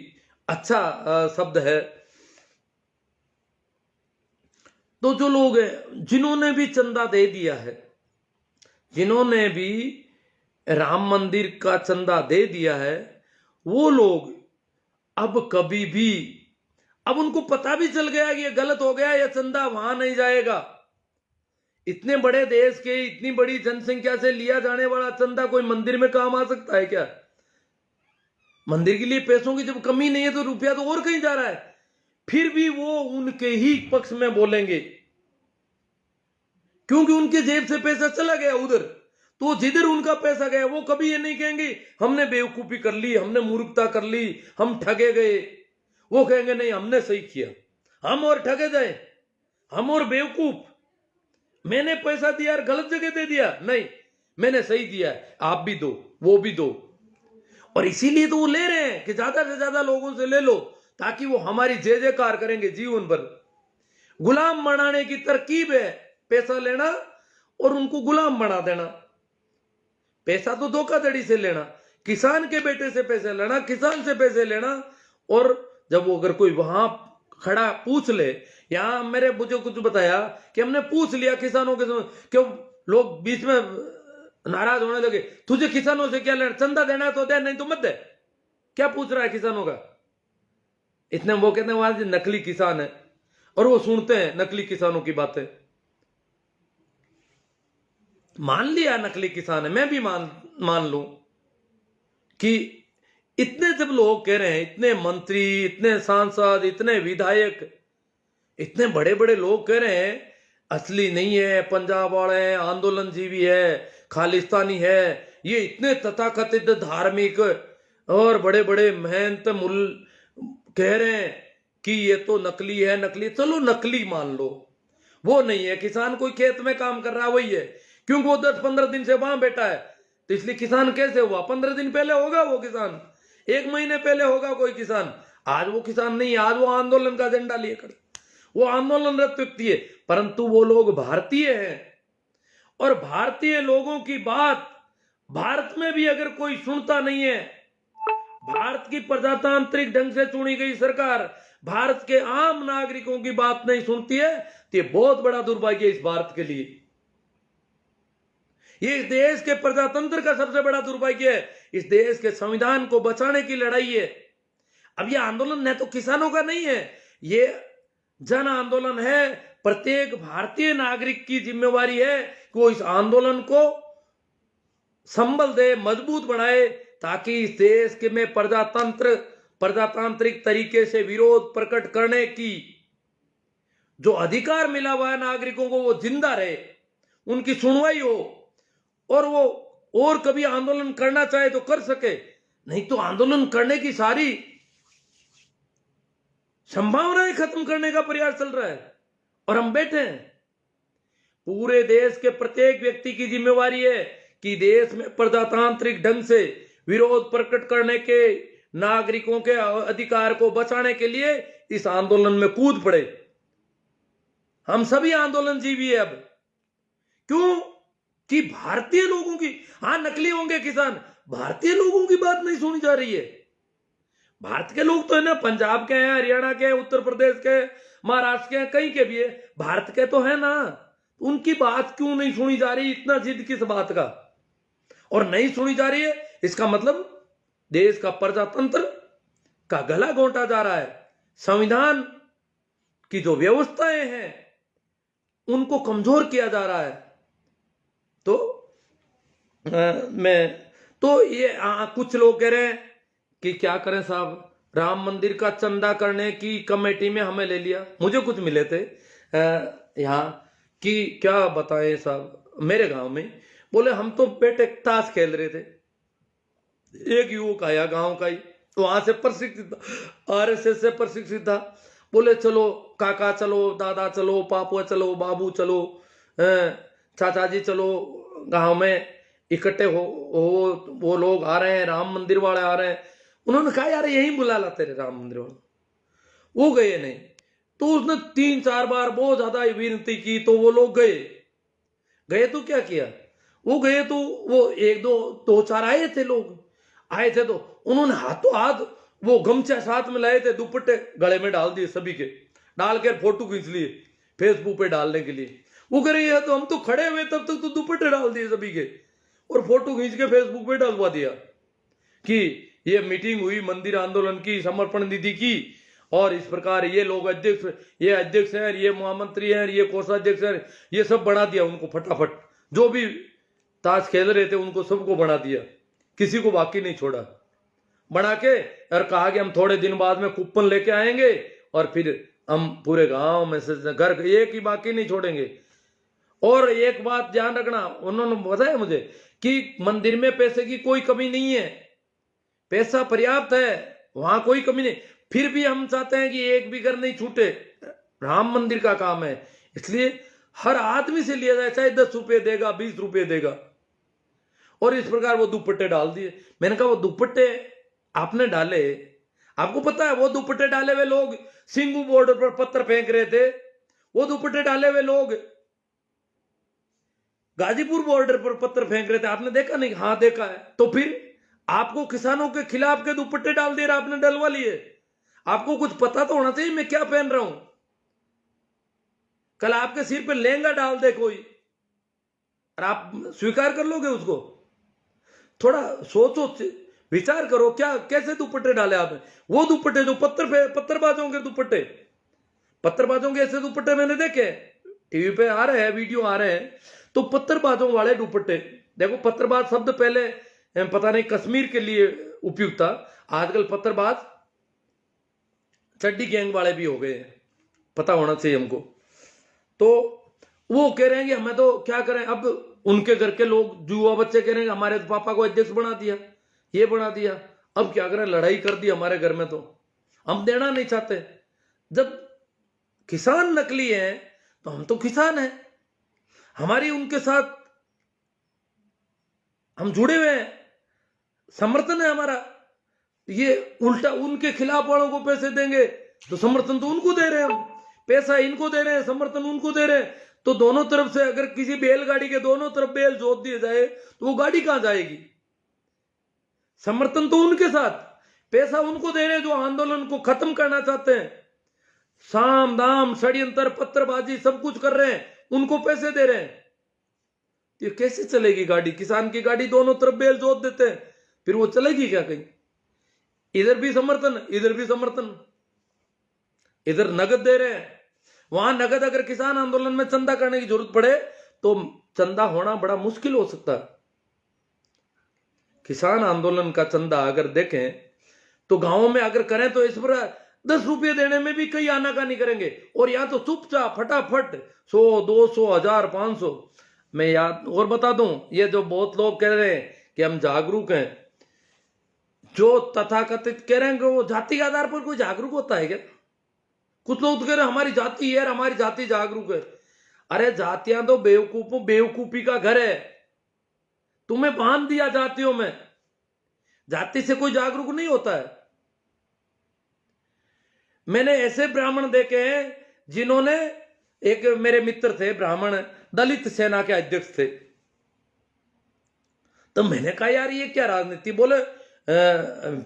अच्छा शब्द है। तो जो लोग हैं जिन्होंने भी चंदा दे दिया है, जिन्होंने भी राम मंदिर का चंदा दे दिया है, वो लोग अब कभी भी, अब उनको पता भी चल गया कि ये गलत हो गया, ये चंदा वहां नहीं जाएगा। इतने बड़े देश के, इतनी बड़ी जनसंख्या से लिया जाने वाला चंदा कोई मंदिर में काम आ सकता है क्या? मंदिर के लिए पैसों की जब कमी नहीं है तो रुपया तो और कहीं जा रहा है। फिर भी वो उनके ही पक्ष में बोलेंगे, क्योंकि उनके जेब से पैसा चला गया उधर। तो जिधर उनका पैसा गया वो कभी ये नहीं कहेंगे हमने बेवकूफी कर ली, हमने मूर्खता कर ली, हम ठगे गए। वो कहेंगे नहीं, हमने सही किया, हम और ठगे जाए, हम और बेवकूफ, मैंने पैसा दिया और गलत जगह दे दिया, नहीं मैंने सही दिया है, आप भी दो, वो भी दो। और इसीलिए तो वो ले रहे हैं कि ज्यादा से ज्यादा लोगों से ले लो, ताकि वो हमारी जय जयकार करेंगे जीवन भर। गुलाम बनाने की तरकीब है पैसा लेना और उनको गुलाम बना देना। पैसा तो धोखाधड़ी से लेना, किसान के बेटे से पैसे लेना, किसान से पैसे लेना। और जब वो अगर कोई वहां खड़ा पूछ ले, यहां मुझे कुछ बताया कि हमने पूछ लिया किसानों के, क्यों लोग बीच में नाराज होने लगे, तुझे किसानों से क्या लेना, चंदा देना है तो दे, नहीं तो मत दे, क्या पूछ रहा है किसानों का। इतने वो कहते हैं वहां से नकली किसान है, और वो सुनते हैं नकली किसानों की बातें। मान लिया नकली किसान है, मैं भी मान लूं कि इतने जब लोग कह रहे हैं, इतने मंत्री, इतने सांसद, इतने विधायक, इतने बड़े बड़े लोग कह रहे हैं असली नहीं है, पंजाब वाले हैं, आंदोलन जीवी है, खालिस्तानी है, ये इतने तथाकथित धार्मिक और बड़े बड़े महंत मुल कह रहे हैं कि ये तो नकली है, नकली, चलो नकली मान लो, वो नहीं है। किसान कोई खेत में काम कर रहा है वही है, क्योंकि वो 10-15 दिन से वहां बैठा है, तो इसलिए किसान कैसे हुआ? 15 दिन पहले होगा वो किसान, 1 महीने पहले होगा कोई किसान। आज वो किसान नहीं, आज वो आंदोलन का एजेंडा लिए खड़े, वो आंदोलनरत व्यक्ति है, परंतु वो लोग भारतीय हैं। और भारतीय लोगों की बात भारत में भी अगर कोई सुनता नहीं है, भारत की प्रजातांत्रिक ढंग से चुनी गई सरकार भारत के आम नागरिकों की बात नहीं सुनती है, तो ये बहुत बड़ा दुर्भाग्य है इस भारत के लिए। ये इस देश के प्रजातंत्र का सबसे बड़ा दुर्भाग्य है। इस देश के संविधान को बचाने की लड़ाई है। अब ये आंदोलन न तो किसानों का नहीं है, ये जन आंदोलन है। प्रत्येक भारतीय नागरिक की जिम्मेवारी है कि वो इस आंदोलन को संबल दे, मजबूत बनाए, ताकि इस देश के में प्रजातांत्रिक तरीके से विरोध प्रकट करने की जो अधिकार मिला हुआ है नागरिकों को, वो जिंदा रहे, उनकी सुनवाई हो, और वो और कभी आंदोलन करना चाहे तो कर सके, नहीं तो आंदोलन करने की सारी संभावनाएं खत्म करने का प्रयास चल रहा है और हम बैठे हैं। पूरे देश के प्रत्येक व्यक्ति की जिम्मेवारी है कि देश में प्रजातांत्रिक ढंग से विरोध प्रकट करने के नागरिकों के अधिकार को बचाने के लिए इस आंदोलन में कूद पड़े। हम सभी आंदोलन जीवी है। अब क्यों कि भारतीय लोगों की, हां नकली होंगे किसान, भारतीय लोगों की बात नहीं सुनी जा रही है। भारत के लोग तो है ना, पंजाब के हैं, हरियाणा के, उत्तर प्रदेश के, महाराष्ट्र के, कहीं के भी है, भारत के तो है ना, उनकी बात क्यों नहीं सुनी जा रही? इतना जिद किस बात का? और नहीं सुनी जा रही है, इसका मतलब देश का प्रजातंत्र का गला घोंटा जा रहा है। संविधान की जो व्यवस्थाएं हैं उनको कमजोर किया जा रहा है। तो ये कुछ लोग कह रहे हैं कि क्या करें साहब, राम मंदिर का चंदा करने की कमेटी में हमें ले लिया। मुझे कुछ मिले थे यहाँ कि क्या बताएं साहब, मेरे गांव में बोले हम तो बेटे ताश खेल रहे थे, एक युवक आया गांव का ही, वहां से प्रशिक्षित, आरएसएस से प्रशिक्षित था, बोले चलो काका चलो, दादा चलो, पापा चलो, बाबू चलो, चाचा जी चलो, गांव में इकट्ठे हो, वो लोग आ रहे हैं, राम मंदिर वाले आ रहे हैं। उन्होंने कहा यार यहीं बुला ला तेरे राम मंदिर वाले, वो गए नहीं। तो उसने 3-4 बार बहुत ज्यादा विनती की, तो वो लोग गए तो क्या किया, वो गए तो वो 1-2-4 आए थे लोग, आए थे तो उन्होंने हाथों हाथ वो गमछा साथ में लाए थे, दुपट्टे गले में डाल दिए, सभी के डाल कर फोटो खींच लिए फेसबुक पे डालने के लिए। वो कह रही है तो हम तो खड़े हुए तब तक तो दुपट्टे डाल दिए सभी के, और फोटो खींच के फेसबुक पे डालवा दिया कि ये मीटिंग हुई मंदिर आंदोलन की, समर्पण निधि की, और इस प्रकार ये लोग अध्यक्ष, ये अध्यक्ष हैं, ये महामंत्री हैं, ये कोषाध्यक्ष हैं, ये सब बना दिया उनको फटाफट। जो भी ताश खेल रहे थे उनको सबको बना दिया, किसी को बाकी नहीं छोड़ा। बना के और कहा कि हम थोड़े दिन बाद में कूपन लेके आएंगे और फिर हम पूरे गांव में से घर एक ही बाकी नहीं छोड़ेंगे। और एक बात ध्यान रखना, उन्होंने बताया मुझे कि मंदिर में पैसे की कोई कमी नहीं है, पैसा पर्याप्त है, वहां कोई कमी नहीं, फिर भी हम चाहते हैं कि एक भी घर नहीं छूटे, राम मंदिर का काम है, इसलिए हर आदमी से लिया जाए, चाहे 10 रुपये देगा, 20 रुपये देगा। और इस प्रकार वो दुपट्टे डाल दिए। मैंने कहा वो दुपट्टे आपने डाले, आपको पता है वो दुपट्टे डाले हुए लोग सिंगू बॉर्डर पर पत्थर फेंक रहे थे, वो दुपट्टे डाले हुए लोग गाजीपुर बॉर्डर पर पत्थर फेंक रहे थे, आपने देखा नहीं? हाँ देखा है। तो फिर आपको किसानों के खिलाफ के दुपट्टे डाल दिए, आपने डलवा लिए। आपको कुछ पता तो होना चाहिए मैं क्या पहन रहा हूं। कल आपके सिर पे लहंगा डाल दे कोई और आप स्वीकार कर लोगे उसको? थोड़ा सोचो, विचार करो, क्या कैसे दुपट्टे डाले आपने? वो दुपट्टे जो पत्थरबाजों के दुपट्टे, पत्थरबाजों के ऐसे दुपट्टे मैंने देखे, टीवी पे आ रहे हैं, वीडियो आ रहे हैं, तो पत्थरबाजों वाले दुपट्टे देखो। पत्थरबाज शब्द पहले पता नहीं कश्मीर के लिए उपयुक्त था, आजकल पत्थरबाज चड्डी गैंग वाले भी हो गए हैं, पता होना चाहिए हमको। तो वो कह रहे हैं कि हमें तो क्या करें, अब उनके घर के लोग युवा बच्चे कह रहे हैं हमारे तो पापा को अध्यक्ष बना दिया, ये बना दिया, अब क्या करें, लड़ाई कर दी हमारे घर में, तो हम देना नहीं चाहते। जब किसान नकली है तो हम तो किसान हैं, हमारी उनके साथ हम जुड़े हुए हैं, समर्थन है हमारा। ये उल्टा उनके खिलाफ वालों को पैसे देंगे तो समर्थन तो उनको दे रहे हैं, हम पैसा इनको दे रहे हैं, समर्थन उनको दे रहे हैं। तो दोनों तरफ से अगर किसी बैलगाड़ी के दोनों तरफ बैल जोत दिए जाए तो वो गाड़ी कहां जाएगी? समर्थन तो उनके साथ, पैसा उनको दे रहे हैं जो आंदोलन को खत्म करना चाहते हैं, साम दाम षड्यंत्र पत्रबाजी सब कुछ कर रहे हैं, उनको पैसे दे रहे हैं। ये कैसे चलेगी गाड़ी? किसान की गाड़ी दोनों तरफ बैल जोत देते हैं, फिर वो चलेगी क्या कहीं? इधर भी समर्थन, इधर भी समर्थन, इधर नगद दे रहे हैं, वहां नगद। अगर किसान आंदोलन में चंदा करने की जरूरत पड़े तो चंदा होना बड़ा मुश्किल हो सकता है। किसान आंदोलन का चंदा अगर देखें तो गांवों में अगर करें तो इस पर 10 रुपये देने में भी कई आनाकानी करेंगे, और या तो चुपचाप फटाफट 100 200 1000 500। मैं याद और बता दूं, ये जो बहुत लोग कह रहे हैं कि हम जागरूक हैं, जो तथाकथित कह रहे हैं कि वो जाति के आधार पर कोई जागरूक होता है क्या? कुछ लोग तो कह रहे हैं हमारी जाति है, हमारी जाति जागरूक है। अरे जातियां तो बेवकूफी का घर है, तुम्हें बांध दिया जातियों में, जाति से कोई जागरूक नहीं होता है। मैंने ऐसे ब्राह्मण देखे हैं जिन्होंने, एक मेरे मित्र थे ब्राह्मण, दलित सेना के अध्यक्ष थे, तो मैंने कहा यार ये क्या राजनीति? बोले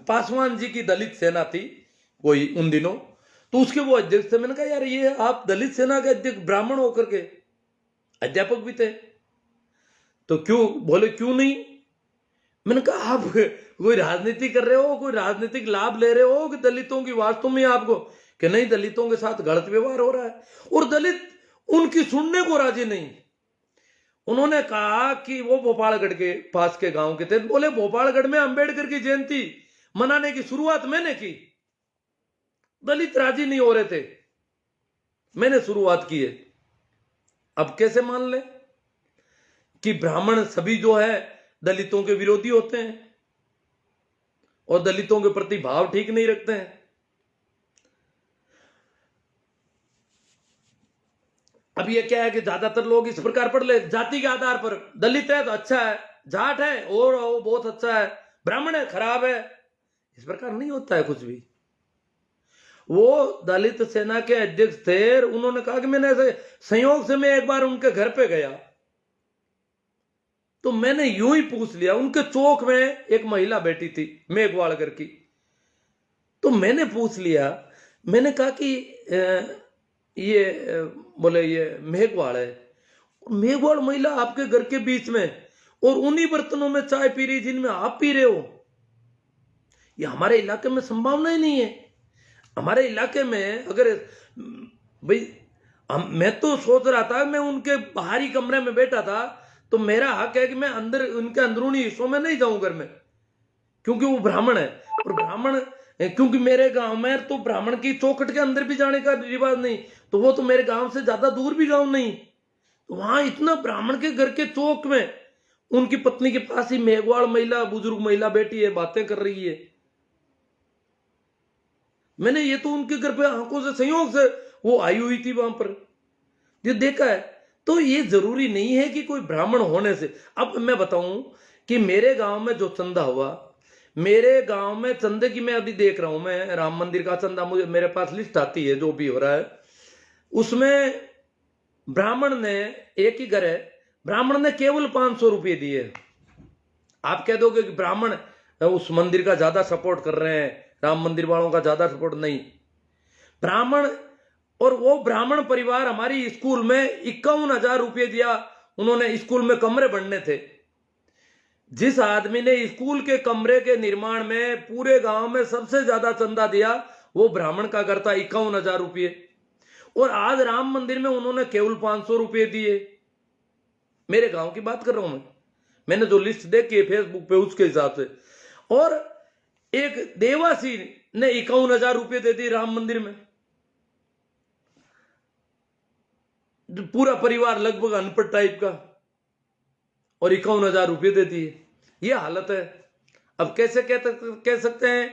पासवान जी की दलित सेना थी कोई उन दिनों, तो उसके वो अध्यक्ष थे। मैंने कहा यार ये आप दलित सेना के अध्यक्ष ब्राह्मण होकर के अध्यापक भी थे, तो क्यों? बोले क्यों नहीं? मैंने कहा आप कोई राजनीति कर रहे हो, कोई राजनीतिक लाभ ले रहे हो कि दलितों की वास्तव में आपको? कि नहीं, दलितों के साथ गलत व्यवहार हो रहा है, और दलित उनकी सुनने को राजी नहीं। उन्होंने कहा कि वो भोपालगढ़ के पास के गांव के थे, बोले भोपालगढ़ में अंबेडकर की जयंती मनाने की शुरुआत मैंने की, दलित राजी नहीं हो रहे थे, मैंने शुरुआत की है। अब कैसे मान ले कि ब्राह्मण सभी जो है दलितों के विरोधी होते हैं और दलितों के प्रति भाव ठीक नहीं रखते हैं? अब ये क्या है कि ज्यादातर लोग इस प्रकार पढ़ ले, जाति के आधार पर, दलित है तो अच्छा है, जाट है और वो बहुत अच्छा है, ब्राह्मण है खराब है। इस प्रकार नहीं होता है कुछ भी। वो दलित सेना के अध्यक्ष थे, उन्होंने कहा कि मैंने ऐसे संयोग से मैं एक बार उनके घर पे गया, तो मैंने यूं ही पूछ लिया, उनके चौक में एक महिला बैठी थी मेघवाड़गढ़ की, तो मैंने पूछ लिया, मैंने कहा कि ये बोले ये मेघवाड़ है, मेघवाड़ महिला आपके घर के बीच में और उन्हीं बर्तनों में चाय पी रही जिनमें आप पी रहे हो, ये हमारे इलाके में संभावना ही नहीं है। हमारे इलाके में अगर भाई मैं तो सोच रहा था, मैं उनके बाहरी कमरे में बैठा था, तो मेरा हक है कि मैं अंदर उनके अंदरूनी हिस्सों में नहीं जाऊं घर में, क्योंकि वो ब्राह्मण है। और ब्राह्मण क्योंकि मेरे गांव में तो ब्राह्मण की चौखट के अंदर भी जाने का रिवाज नहीं, तो वो तो मेरे गांव से ज्यादा दूर भी गांव नहीं, तो वहां इतना ब्राह्मण के घर के चौक में उनकी पत्नी के पास ही मेघवाड़ महिला, बुजुर्ग महिला बैठी है, बातें कर रही है। मैंने ये तो उनके घर पे आंखों से संयोग से वो आई हुई थी वहां पर, ये देखा है। तो ये जरूरी नहीं है कि कोई ब्राह्मण होने से। अब मैं बताऊं कि मेरे गांव में जो चंदा हुआ, मेरे गांव में चंदे की मैं अभी देख रहा हूं, मैं राम मंदिर का चंदा, मुझे मेरे पास लिस्ट आती है जो भी हो रहा है, उसमें ब्राह्मण ने, एक ही घर है, ब्राह्मण ने केवल 500 रुपये दिए। आप कह दोगे कि ब्राह्मण उस मंदिर का ज्यादा सपोर्ट कर रहे हैं, राम मंदिर वालों का ज्यादा सपोर्ट नहीं। ब्राह्मण, और वो ब्राह्मण परिवार हमारी स्कूल में 51,000 रुपये दिया, उन्होंने स्कूल में कमरे बनने थे। जिस आदमी ने स्कूल के कमरे के निर्माण में पूरे गांव में सबसे ज्यादा चंदा दिया, वो ब्राह्मण का घर था, 51,000 रुपये। और आज राम मंदिर में उन्होंने केवल 500 रुपये दिए। मेरे गांव की बात कर रहा हूं मैंने जो लिस्ट देखी है फेसबुक पे उसके हिसाब से। और एक देवासी ने 51,000 रुपये दे दिए राम मंदिर में। पूरा परिवार लगभग अनपढ़ टाइप का, और 51,000 रुपये दे दिए। ये हालत है। अब कैसे कह सकते हैं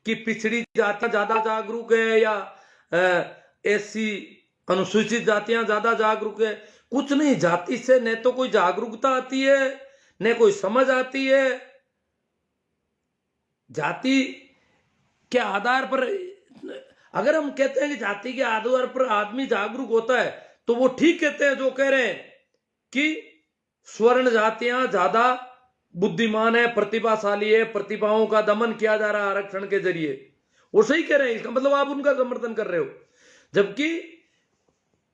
कि पिछड़ी जातियां ज्यादा जागरूक है या एससी अनुसूचित जातियां ज्यादा जागरूक है? कुछ नहीं। जाति से न तो कोई जागरूकता आती है न कोई समझ आती है। जाति के आधार पर अगर हम कहते हैं कि जाति के आधार पर आदमी जागरूक होता है तो वो ठीक कहते हैं जो कह रहे हैं कि स्वर्ण जातियां ज्यादा बुद्धिमान है, प्रतिभाशाली है, प्रतिभाओं का दमन किया जा रहा है आरक्षण के जरिए। वो सही कह रहे हैं, इसका मतलब आप उनका समर्थन कर रहे हो। जबकि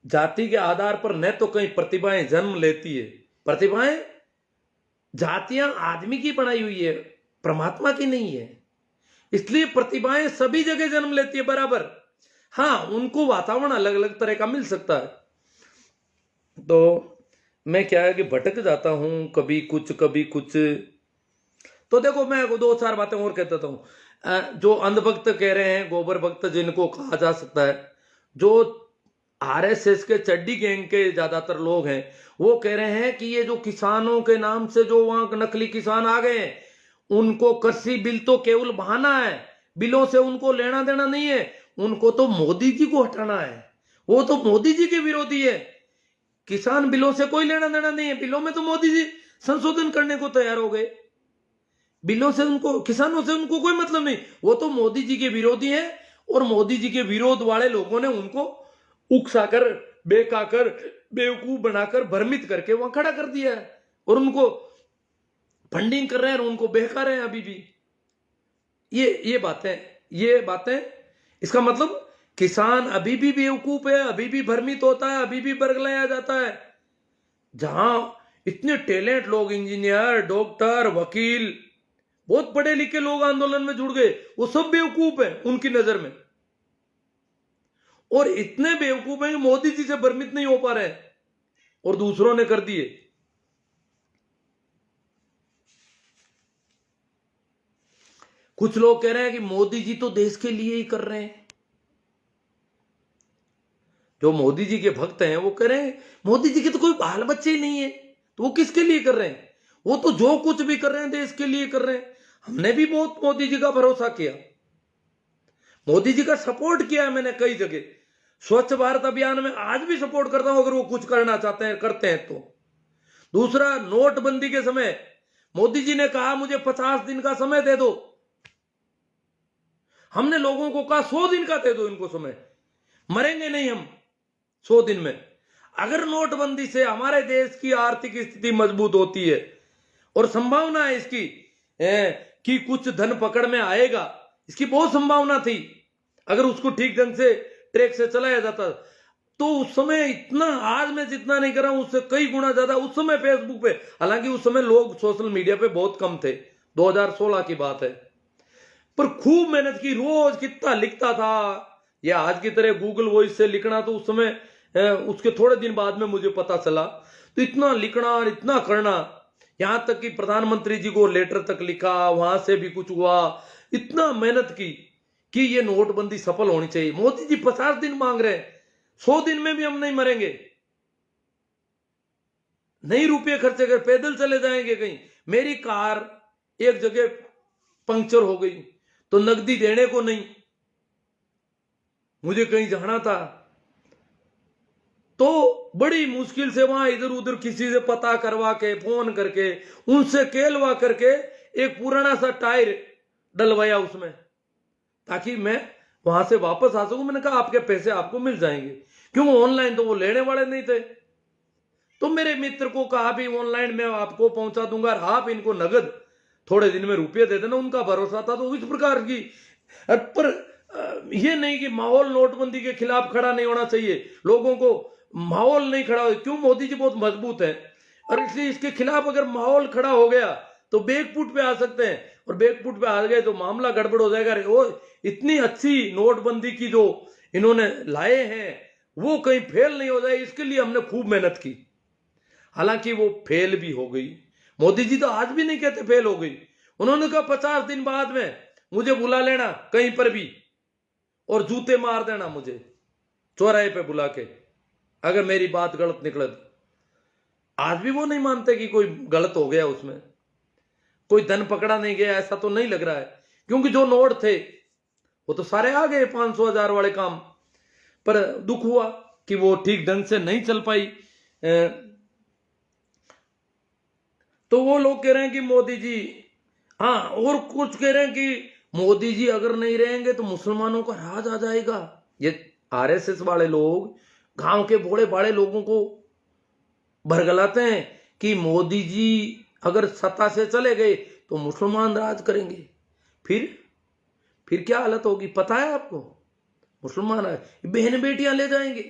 जाति के आधार पर न तो कहीं प्रतिभाएं जन्म लेती है, प्रतिभाएं जातियां आदमी की बनाई हुई है, परमात्मा की नहीं है। इसलिए प्रतिभाएं सभी जगह जन्म लेती है बराबर। हाँ, उनको वातावरण अलग अलग तरह का मिल सकता है। तो मैं क्या है कि भटक जाता हूं, कभी कुछ कभी कुछ। तो देखो, मैं 2-4 बातें और कह देता हूं। जो अंधभक्त कह रहे हैं, गोबर भक्त जिनको कहा जा सकता है, जो आरएसएस के चड्डी गैंग के ज्यादातर लोग हैं, वो कह रहे हैं कि ये जो किसानों के नाम से जो वहां नकली किसान आ गए हैं, उनको कृषि बिल तो केवल बहाना है, बिलों से उनको लेना देना नहीं है, उनको तो मोदी जी को हटाना है। वो तो मोदी जी के विरोधी है। किसान बिलों से कोई लेना देना नहीं है। बिलों में तो मोदी जी संशोधन करने को तैयार हो गए। बिलों से उनको, किसानों से उनको कोई मतलब नहीं। वो तो मोदी जी के विरोधी हैं और मोदी जी के विरोध वाले लोगों ने उनको उकसाकर, बेकाकर, बेवकूफ बनाकर, भ्रमित करके वहां खड़ा कर दिया है और उनको फंडिंग कर रहे हैं और उनको बहका रहे हैं अभी भी। ये बातें इसका मतलब किसान अभी भी बेवकूफ है, अभी भी भ्रमित होता है, अभी भी बरगलाया जाता है। जहां इतने टैलेंट लोग, इंजीनियर, डॉक्टर, वकील, बहुत पढ़े लिखे लोग आंदोलन में जुड़ गए, वो सब बेवकूफ है उनकी नजर में। और इतने बेवकूफ हैं कि मोदी जी से भ्रमित नहीं हो पा रहे हैं और दूसरों ने कर दिए। कुछ लोग कह रहे हैं कि मोदी जी तो देश के लिए ही कर रहे हैं। जो मोदी जी के भक्त हैं वो कह रहे हैं मोदी जी के तो कोई बाल बच्चे ही नहीं है, तो वो किसके लिए कर रहे हैं? वो तो जो कुछ भी कर रहे हैं देश के लिए कर रहे हैं। हमने भी बहुत मोदी जी का भरोसा किया, मोदी जी का सपोर्ट किया है मैंने कई जगह। स्वच्छ भारत अभियान में आज भी सपोर्ट करता हूं अगर वो कुछ करना चाहते हैं, करते हैं तो। दूसरा, नोटबंदी के समय मोदी जी ने कहा मुझे 50 दिन का समय दे दो। हमने लोगों को कहा 100 दिन का दे दो इनको समय, मरेंगे नहीं हम 100 दिन में। अगर नोटबंदी से हमारे देश की आर्थिक स्थिति मजबूत होती है और संभावना है इसकी कि कुछ धन पकड़ में आएगा, इसकी बहुत संभावना थी अगर उसको ठीक ढंग से ट्रैक से चलाया जाता, तो उस समय इतना, आज मैं जितना नहीं कर रहा हूं उससे कई गुना ज्यादा उस समय फेसबुक पे, हालांकि उस समय लोग सोशल मीडिया पे बहुत कम थे, 2016 की बात है, पर खूब मेहनत की, रोज कितना लिखता था। या आज की तरह गूगल वॉइस से लिखना तो उस समय, उसके थोड़े दिन बाद में मुझे पता चला। तो इतना लिखना और इतना करना, यहां तक कि प्रधानमंत्री जी को लेटर तक लिखा, वहां से भी कुछ हुआ, इतना मेहनत की कि ये नोटबंदी सफल होनी चाहिए। मोदी जी 50 दिन मांग रहे हैं, 100 दिन में भी हम नहीं मरेंगे, नहीं रुपये खर्चे कर, पैदल चले जाएंगे कहीं। मेरी कार एक जगह पंक्चर हो गई तो नकदी देने को नहीं, मुझे कहीं जाना था तो बड़ी मुश्किल से वहां इधर उधर किसी से पता करवा के, फोन करके, उनसे केलवा करके एक पुराना सा टायर डलवाया उसमें, ताकि मैं वहां से वापस आ सकूं। मैंने कहा आपके पैसे आपको मिल जाएंगे, क्यों ऑनलाइन तो वो लेने वाले नहीं थे। तो मेरे मित्र को कहा भी ऑनलाइन मैं आपको पहुंचा दूंगा, आप इनको नगद थोड़े दिन में रुपये दे देना, उनका भरोसा था। तो इस प्रकार की, पर ये नहीं कि माहौल नोटबंदी के खिलाफ खड़ा नहीं होना चाहिए, लोगों को माहौल नहीं खड़ा हो, क्यों मोदी जी बहुत मजबूत है और इसलिए इसके खिलाफ अगर माहौल खड़ा हो गया तो बैकफुट पे आ सकते हैं, और बैकफुट पे आ गए तो मामला गड़बड़ हो जाएगा। वो इतनी अच्छी नोटबंदी की जो इन्होंने लाए हैं वो कहीं फेल नहीं हो जाए, इसके लिए हमने खूब मेहनत की, हालांकि वो फेल भी हो गई। मोदी जी तो आज भी नहीं कहते फेल हो गई, उन्होंने कहा 50 दिन बाद में मुझे बुला लेना कहीं पर भी और जूते मार देना मुझे चौराहे पे बुला के, अगर मेरी बात गलत निकले तो। आज भी वो नहीं मानते कि कोई गलत हो गया, उसमें कोई धन पकड़ा नहीं गया, ऐसा तो नहीं लग रहा है। क्योंकि जो नोट थे वो तो सारे आ गए 500 1000 वाले काम। पर दुख हुआ कि वो ठीक ढंग से नहीं चल पाई। तो वो लोग कह रहे हैं कि मोदी जी, हाँ, और कुछ कह रहे हैं कि मोदी जी अगर नहीं रहेंगे तो मुसलमानों का राज आ जाएगा। ये आरएसएस वाले लोग गांव के भोले भाले लोगों को भरगलाते हैं कि मोदी जी अगर सत्ता से चले गए तो मुसलमान राज करेंगे। फिर क्या हालत होगी पता है आपको? मुसलमान बहन बेटियां ले जाएंगे।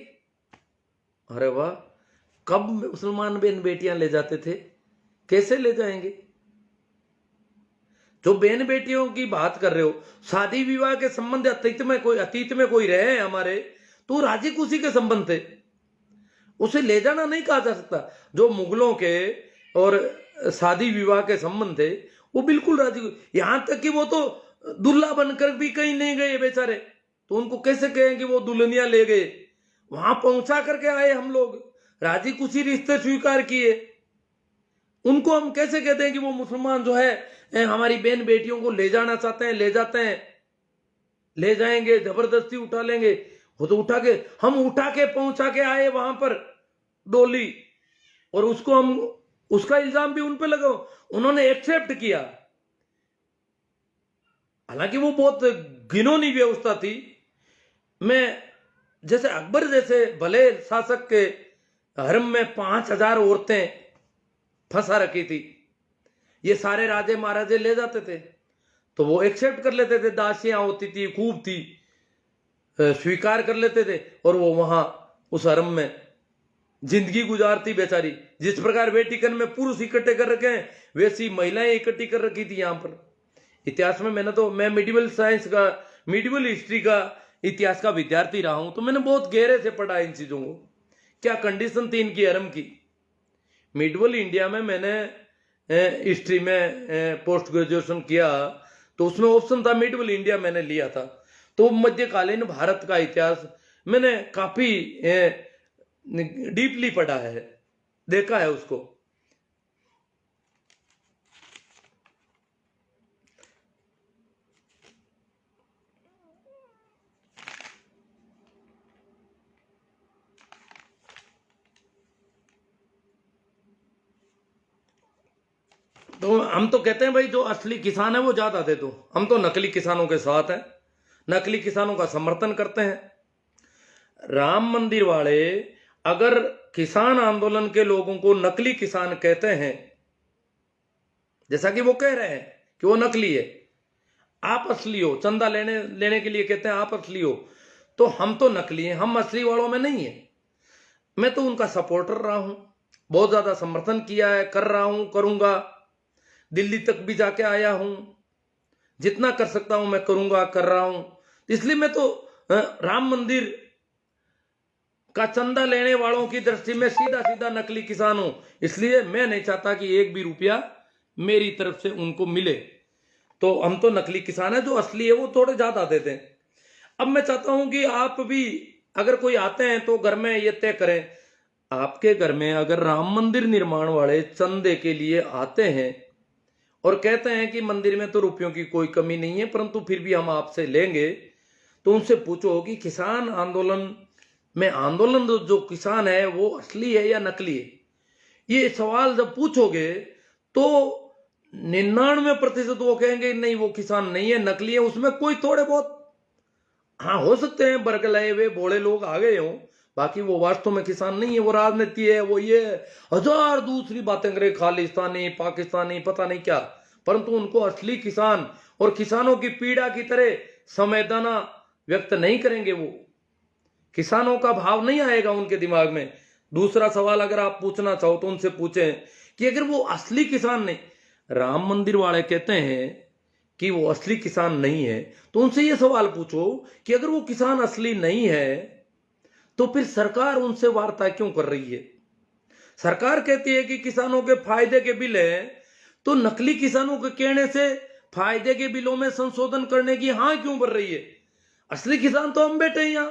अरे वाह, कब मुसलमान बहन बेटियां ले जाते थे, कैसे ले जाएंगे? जो बहन बेटियों की बात कर रहे हो, शादी विवाह के संबंध अतीत में कोई रहे हमारे, तो राजी खुशी के संबंध थे, उसे ले जाना नहीं कहा जा सकता। जो मुगलों के और शादी विवाह के संबंध थे वो बिल्कुल राजी, यहां तक कि वो तो दुल्हा बनकर भी कहीं नहीं गए बेचारे, तो उनको कैसे कहें कि वो दुल्हनिया ले गए? वहां पहुंचा करके आए हम लोग, राजी खुशी रिश्ते स्वीकार किए, उनको हम कैसे कहते हैं कि वो मुसलमान जो है हमारी बहन बेटियों को ले जाना चाहते हैं? ले जाते हैं, ले जाएंगे, जबरदस्ती उठा लेंगे। वो तो हम उठा के पहुंचा के आए वहां पर डोली, और उसको हम उसका इल्जाम भी उन पे लगाओ, उन्होंने एक्सेप्ट किया। हालांकि वो बहुत घिनौनी व्यवस्था थी। मैं जैसे अकबर जैसे भले शासक के हरम में 5000 औरतें फंसा रखी थी, ये सारे राजे महाराजे ले जाते थे तो वो एक्सेप्ट कर लेते थे, दासियां होती थी, खूब थी, स्वीकार कर लेते थे, और वो वहां उस हरम में जिंदगी गुजारती बेचारी। जिस प्रकार वेटिकन में पुरुष इकट्ठे कर रखे हैं वैसी महिलाएं इकट्ठी कर रखी थी यहां पर। इतिहास में मैं मिडिवल हिस्ट्री का इतिहास का विद्यार्थी रहा हूं, तो मैंने बहुत गहरे से पढ़ा इन चीजों को, क्या कंडीशन थी इनकी हरम की। मिडिवल इंडिया में मैंने हिस्ट्री में पोस्ट ग्रेजुएशन किया, तो उसमें ऑप्शन था मिडिवल इंडिया, मैंने लिया था। तो मध्यकालीन भारत का इतिहास मैंने काफी डीपली पढ़ा है, देखा है उसको। तो हम तो कहते हैं भाई जो असली किसान है वो ज्यादा दे दो, हम तो नकली किसानों के साथ हैं, नकली किसानों का समर्थन करते हैं। राम मंदिर वाले अगर किसान आंदोलन के लोगों को नकली किसान कहते हैं, जैसा कि वो कह रहे हैं कि वो नकली है, आप असली हो, चंदा लेने के लिए कहते हैं आप असली हो, तो हम तो नकली हैं, हम असली वालों में नहीं है। मैं तो उनका सपोर्टर रहा हूं, बहुत ज्यादा समर्थन किया है, कर रहा हूं, करूंगा, दिल्ली तक भी जाके आया हूं, जितना कर सकता हूं मैं करूंगा, कर रहा हूं। इसलिए मैं तो राम मंदिर का चंदा लेने वालों की दृष्टि में सीधा सीधा नकली किसान हूं। इसलिए मैं नहीं चाहता कि एक भी रुपया मेरी तरफ से उनको मिले। तो हम तो नकली किसान है, जो असली है वो थोड़े ज्यादा देते हैं। अब मैं चाहता हूं कि आप भी अगर कोई आते हैं तो घर में ये तय करें, आपके घर में अगर राम मंदिर निर्माण वाले चंदे के लिए आते हैं और कहते हैं कि मंदिर में तो रुपयों की कोई कमी नहीं है परंतु फिर भी हम आपसे लेंगे, तो उनसे पूछो कि किसान आंदोलन में आंदोलन जो किसान है वो असली है या नकली है। ये सवाल जब पूछोगे तो 99% वो कहेंगे नहीं वो किसान नहीं है, नकली है। उसमें कोई थोड़े बहुत हाँ हो सकते हैं बरगलाए हुए भोले लोग आ गए हों, बाकी वो वास्तव में किसान नहीं है, वो राजनीति है, वो ये हजार दूसरी बातें करे, खालिस्तानी पाकिस्तानी पता नहीं क्या, परंतु उनको असली किसान और किसानों की पीड़ा की तरह संवेदना व्यक्त नहीं करेंगे। वो किसानों का भाव नहीं आएगा उनके दिमाग में। दूसरा सवाल अगर आप पूछना चाहो तो उनसे पूछें कि अगर वो असली किसान नहीं, राम मंदिर वाले कहते हैं कि वो असली किसान नहीं है, तो उनसे ये सवाल पूछो कि अगर वो किसान असली नहीं है तो फिर सरकार उनसे वार्ता क्यों कर रही है? सरकार कहती है कि किसानों के फायदे के बिल है, तो नकली किसानों के कहने से फायदे के बिलों में संशोधन करने की हाँ क्यों बढ़ रही है? असली किसान तो हम बैठे हैं यहां,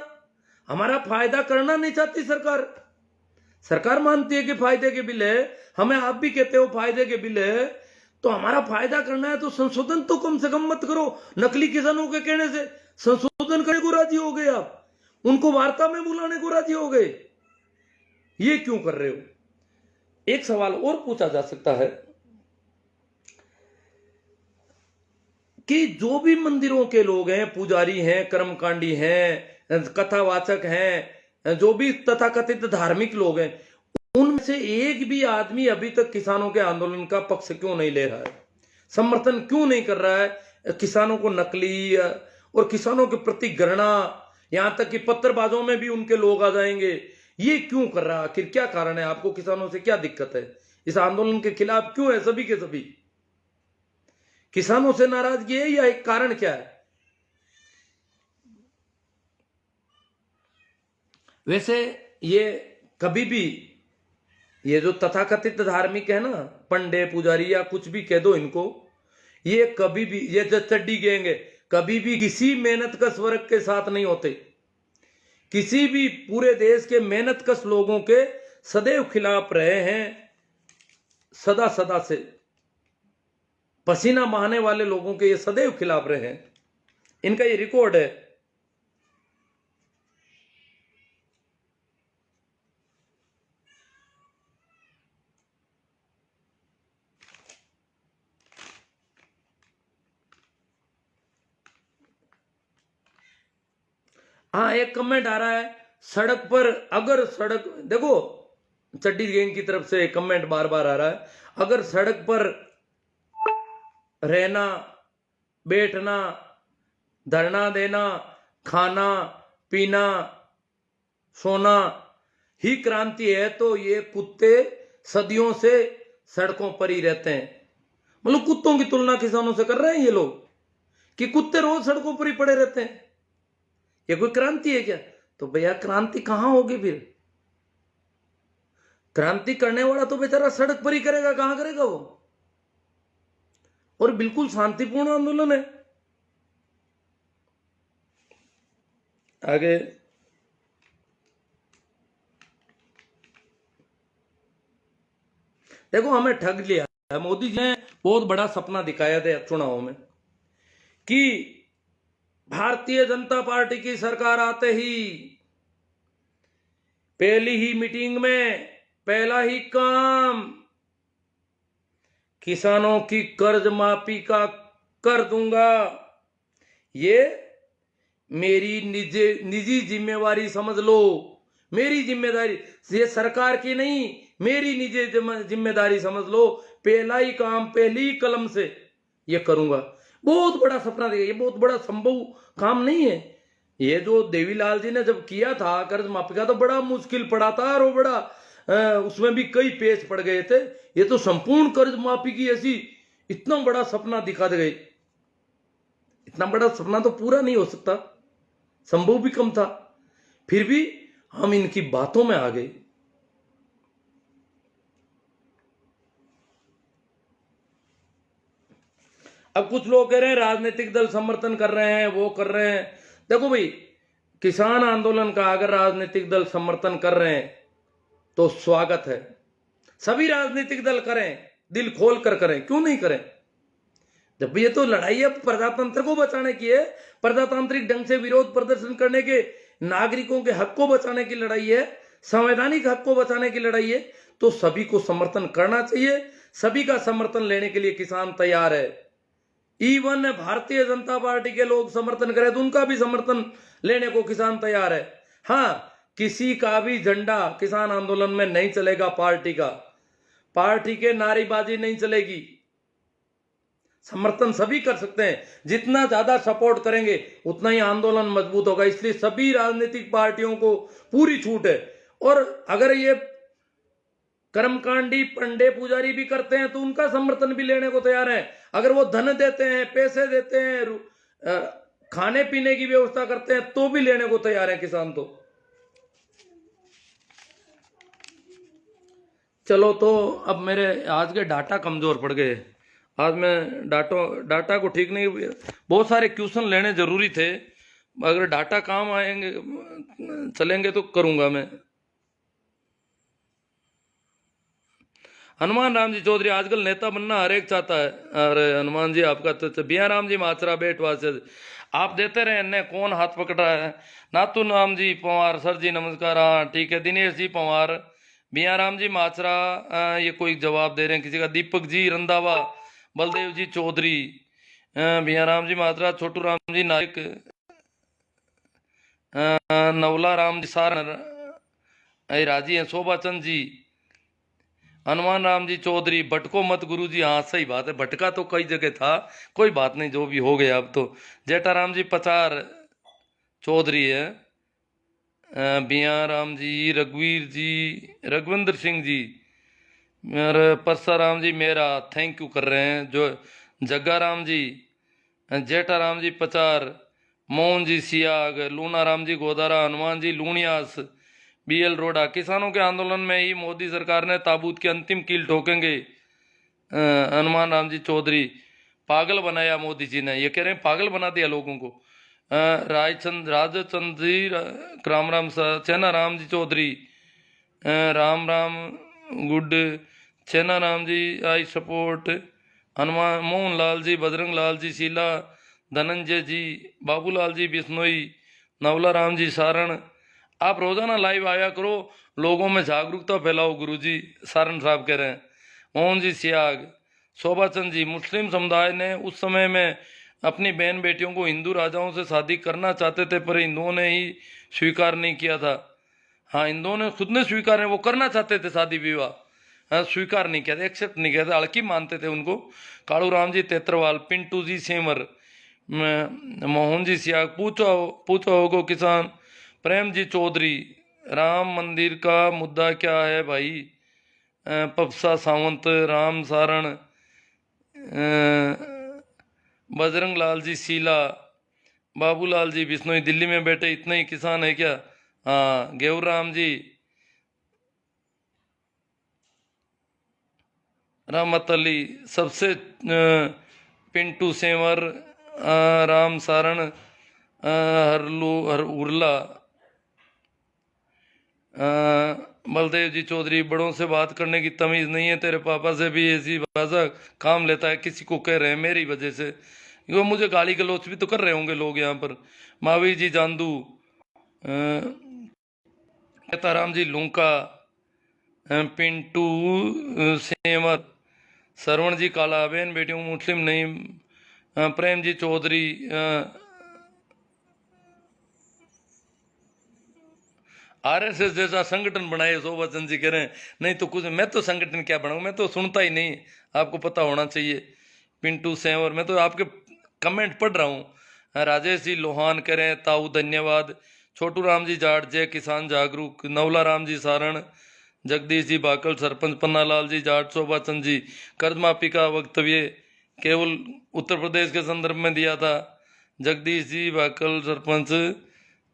हमारा फायदा करना नहीं चाहती सरकार। सरकार मानती है कि फायदे के बिल है, हमें आप भी कहते हो फायदे के बिल है, तो हमारा फायदा करना है तो संशोधन तो कम से कम मत करो। नकली किसानों के कहने से संशोधन करने को राजी हो गए, आप उनको वार्ता में बुलाने को राजी हो गए, ये क्यों कर रहे हो? एक सवाल और पूछा जा सकता है कि जो भी मंदिरों के लोग हैं, पुजारी हैं, कर्मकांडी हैं, कथावाचक हैं, जो भी तथाकथित धार्मिक लोग हैं, उनमें से एक भी आदमी अभी तक किसानों के आंदोलन का पक्ष क्यों नहीं ले रहा है, समर्थन क्यों नहीं कर रहा है? किसानों को नकली और किसानों के प्रति घृणा, यहां तक कि पत्रबाजों में भी उनके लोग आ जाएंगे, ये क्यों कर रहा है? आखिर क्या कारण है? आपको किसानों से क्या दिक्कत है? इस आंदोलन के खिलाफ क्यों है सभी के सभी? किसानों से नाराजगी है या एक कारण क्या है? वैसे ये कभी भी, ये जो तथाकथित धार्मिक है ना, पंडे पुजारी या कुछ भी कह दो इनको, ये कभी भी, ये जो चड्डी गैंग है, कभी भी किसी मेहनत कश वर्ग के साथ नहीं होते। किसी भी पूरे देश के मेहनत कश लोगों के सदैव खिलाफ रहे हैं, सदा सदा से पसीना बहाने वाले लोगों के ये सदैव खिलाफ रहे हैं, इनका ये रिकॉर्ड है। हाँ, एक कमेंट आ रहा है, सड़क पर अगर सड़क, देखो चड्डी गैंग की तरफ से कमेंट बार बार आ रहा है, अगर सड़क पर रहना, बैठना, धरना देना, खाना पीना, सोना ही क्रांति है, तो ये कुत्ते सदियों से सड़कों पर ही रहते हैं। मतलब कुत्तों की तुलना किसानों से कर रहे हैं ये लोग कि कुत्ते रोज सड़कों पर ही पड़े रहते हैं, ये कोई क्रांति है क्या? तो भैया क्रांति कहां होगी फिर? क्रांति करने वाला तो बेचारा सड़क पर ही करेगा, कहां करेगा वो? और बिल्कुल शांतिपूर्ण आंदोलन है। आगे देखो, हमें ठग लिया है मोदी जी ने। बहुत बड़ा सपना दिखाया था चुनाव में कि भारतीय जनता पार्टी की सरकार आते ही पहली ही मीटिंग में पहला ही काम किसानों की कर्ज माफी का कर दूंगा, ये मेरी निजी जिम्मेवारी समझ लो, मेरी जिम्मेदारी, ये सरकार की नहीं, मेरी निजी जिम्मेदारी समझ लो, पहला ही काम पहली ही कलम से ये करूंगा। बहुत बड़ा सपना देखा, ये बहुत बड़ा संभव काम नहीं है। ये जो देवीलाल जी ने जब किया था कर्ज माफी का, तो बड़ा मुश्किल पड़ा था, और वो बड़ा उसमें भी कई पेच पड़ गए थे। ये तो संपूर्ण कर्ज माफी की ऐसी इतना बड़ा सपना दिखा दे गए। इतना बड़ा सपना तो पूरा नहीं हो सकता, संभव भी कम था, फिर भी हम इनकी बातों में आ गए। अब कुछ लोग कह रहे हैं राजनीतिक दल समर्थन कर रहे हैं, वो कर रहे हैं। देखो भाई, किसान आंदोलन का अगर राजनीतिक दल समर्थन कर रहे हैं तो स्वागत है, सभी राजनीतिक दल करें, दिल खोल कर करें, क्यों नहीं करें? जब ये तो लड़ाई है प्रजातंत्र को बचाने की है, प्रजातांत्रिक ढंग से विरोध प्रदर्शन करने के, नागरिकों के हक को बचाने की लड़ाई है, संवैधानिक हक को बचाने की लड़ाई है, तो सभी को समर्थन करना चाहिए। सभी का समर्थन लेने के लिए किसान तैयार है। इवन भारतीय जनता पार्टी के लोग समर्थन करें तो उनका भी समर्थन लेने को किसान तैयार है। हाँ, किसी का भी झंडा किसान आंदोलन में नहीं चलेगा, पार्टी के नारेबाजी नहीं चलेगी। समर्थन सभी कर सकते हैं, जितना ज्यादा सपोर्ट करेंगे उतना ही आंदोलन मजबूत होगा। इसलिए सभी राजनीतिक पार्टियों को पूरी छूट है। और अगर ये कर्मकांडी पंडे पुजारी भी करते हैं तो उनका समर्थन भी लेने को तैयार है। अगर वो धन देते हैं, पैसे देते हैं, खाने पीने की व्यवस्था करते हैं, तो भी लेने को तैयार है किसान। तो चलो, तो अब मेरे आज के डाटा कमजोर पड़ गए। आज मैं डाटा को ठीक नहीं, बहुत सारे क्वेश्चन लेने जरूरी थे, अगर डाटा काम आएंगे चलेंगे तो करूंगा मैं। हनुमान राम जी चौधरी, आजकल नेता बनना हर एक चाहता है। अरे हनुमान जी आपका तो बिया राम जी माचरा बेटवा से आप देते रहे, ने कौन हाथ पकड़ रहा है। नातू राम जी पवार, सर जी नमस्कार, हाँ ठीक है। दिनेश जी पवार, बिया राम जी माचरा, ये कोई जवाब दे रहे हैं किसी का। दीपक जी रंधावा, बलदेव जी चौधरी, बिया राम जी माचरा, छोटू राम जी नायक, नवला राम जी सारण, राजी हैं, शोभा चंद जी, हनुमान राम जी चौधरी, भटको मत गुरु जी, हाँ सही बात है, भटका तो कई जगह था, कोई बात नहीं, जो भी हो गया अब तो। जेठाराम जी पचार चौधरी है, बिया राम जी, रघुवीर जी, रघुविंदर सिंह जी, और परसाराम जी मेरा थैंक यू कर रहे हैं, जो जग्गा राम जी, जेठाराम जी पचार, मोहन जी सियाग, लूना राम जी गोदारा, हनुमान जी लूणियास, बीएल रोडा, किसानों के आंदोलन में ही मोदी सरकार ने ताबूत की अंतिम कील ठोकेंगे, हनुमान राम जी चौधरी, पागल बनाया मोदी जी ने, ये कह रहे हैं पागल बना दिया लोगों को। राजचंद जी, राम राम चैना राम जी चौधरी, राम राम गुड, चैना राम जी आई सपोर्ट, हनुमान मोहन लाल जी, बजरंग लाल जी शीला, धनंजय जी, बाबूलाल जी बिश्नोई, नवला राम जी सारण। आप रोजाना लाइव आया करो, लोगों में जागरूकता फैलाओ गुरुजी, सारण साहब कह रहे हैं। मोहन जी सियाग, शोभा चंद जी, मुस्लिम समुदाय ने उस समय में अपनी बहन बेटियों को हिंदू राजाओं से शादी करना चाहते थे, पर हिंदुओं ने ही स्वीकार नहीं किया था। हाँ, हिंदुओं ने खुद ने स्वीकार नहीं, वो करना चाहते थे शादी विवाह, हाँ स्वीकार नहीं किया था, एक्सेप्ट नहीं किया था, हल्की मानते थे उनको। कालू राम जी तेतरवाल, पिंटू जी सेमर, मोहन जी सियाग, पूछो होगो किसान, प्रेम जी चौधरी, राम मंदिर का मुद्दा क्या है भाई, पपसा सावंत, राम सारण, बजरंग लाल जी शीला, बाबूलाल जी बिश्नोई, दिल्ली में बैठे इतने ही किसान है क्या। हाँ गेवर राम जी, रहमत अली, सबसे पिंटू सेंवर, राम सारण, हर उर्ला, बलदेव जी चौधरी, बड़ों से बात करने की तमीज नहीं है, तेरे पापा से भी ऐसी भाषा काम लेता है, किसी को कह रहे हैं मेरी वजह से, वो मुझे गाली गलौच भी तो कर रहे होंगे लोग यहाँ पर। महावीर जी जांदू, राम जी लूंका, पिंटू सेमर, सरवण जी काला, बहन बेटियों मुस्लिम नहीं, प्रेम जी चौधरी, आरएसएस जैसा संगठन बनाए, शोभा चंद जी कह रहे हैं नहीं तो कुछ, मैं तो संगठन क्या बनाऊं, मैं तो सुनता ही नहीं, आपको पता होना चाहिए। पिंटू सेंवर, मैं तो आपके कमेंट पढ़ रहा हूँ। राजेश जी लोहान कह रहे हैं ताऊ धन्यवाद, छोटू राम जी जाट, जय किसान जागरूक, नवला राम जी सारण, जगदीश जी बाकल, सरपंच पन्नालाल जी जाट, शोभा चंद जी कर्ज माफी का वक्तव्य केवल उत्तर प्रदेश के संदर्भ में दिया था, जगदीश जी बाकल सरपंच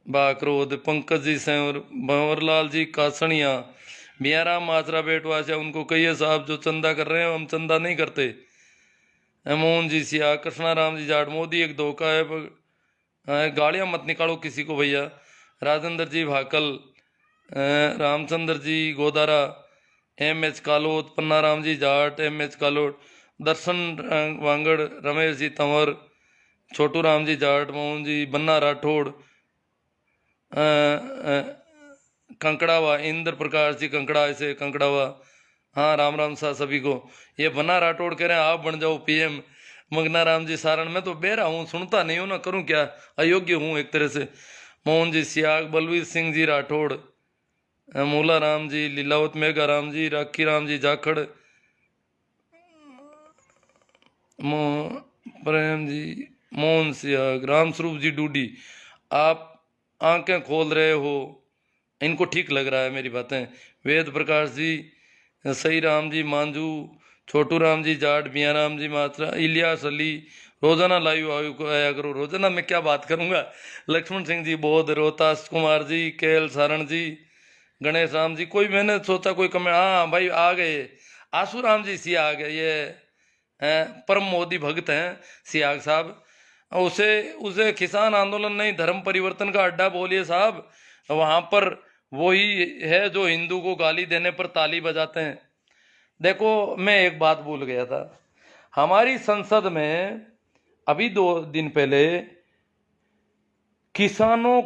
बाकरोद, पंकज जी सेंवर, भंवरलाल जी कासनिया, बियाराम माचरा बेटवा से, उनको कहिए साहब जो चंदा कर रहे हैं हम चंदा नहीं करते। मोहन जी सिया, कृष्णा राम जी जाट, मोदी एक धोखा है, गालियां मत निकालो किसी को भैया। राजेंद्र जी भाकल, रामचंद्र जी गोदारा, एम एच कालोत, पन्ना राम जी जाट, एम एच कालोट, दर्शन वांगड़, रमेश जी तंवर, छोटू राम जी जाट, मोहन जी बन्ना राठौड़, कंकड़ावा, इंद्र प्रकाश जी कंकड़ा से कंकड़ावा, हाँ राम राम सा सभी को। ये बन्ना राठौड़ कह रहे हैं आप बन जाओ पीएम, मगना राम जी सारण, मैं तो बेरा हूँ, सुनता नहीं हूँ ना, करूँ क्या, अयोग्य हूँ एक तरह से। मोहन जी सियाग, बलवीर सिंह जी राठौड़, मूला राम जी, लीलावत मेघा राम जी, राखी राम जी जाखड़, प्रेम जी, मोहन सियाग, राम स्वरूप जी डूडी, आप आंखें खोल रहे हो, इनको ठीक लग रहा है मेरी बातें। वेद प्रकाश जी, सही राम जी मांझू, छोटू राम जी जाट, मियाँ राम जी मात्रा, इलियास अली, रोजाना लाइव आया करो, रोजाना मैं क्या बात करूंगा। लक्ष्मण सिंह जी बौद्ध, रोहतास कुमार जी, केएल सारण जी, गणेश राम जी, कोई मैंने सोचा कोई कमेंट, हाँ भाई आ गए, आसू राम जी सिया आ गए, ये परम मोदी भक्त हैं सियाग साहब। उसे उसे किसान आंदोलन नहीं धर्म परिवर्तन का अड्डा बोलिए साहब, वहां पर वही है जो हिंदू को गाली देने पर ताली बजाते हैं। देखो मैं एक बात भूल गया था, हमारी संसद में अभी 2 दिन पहले किसानों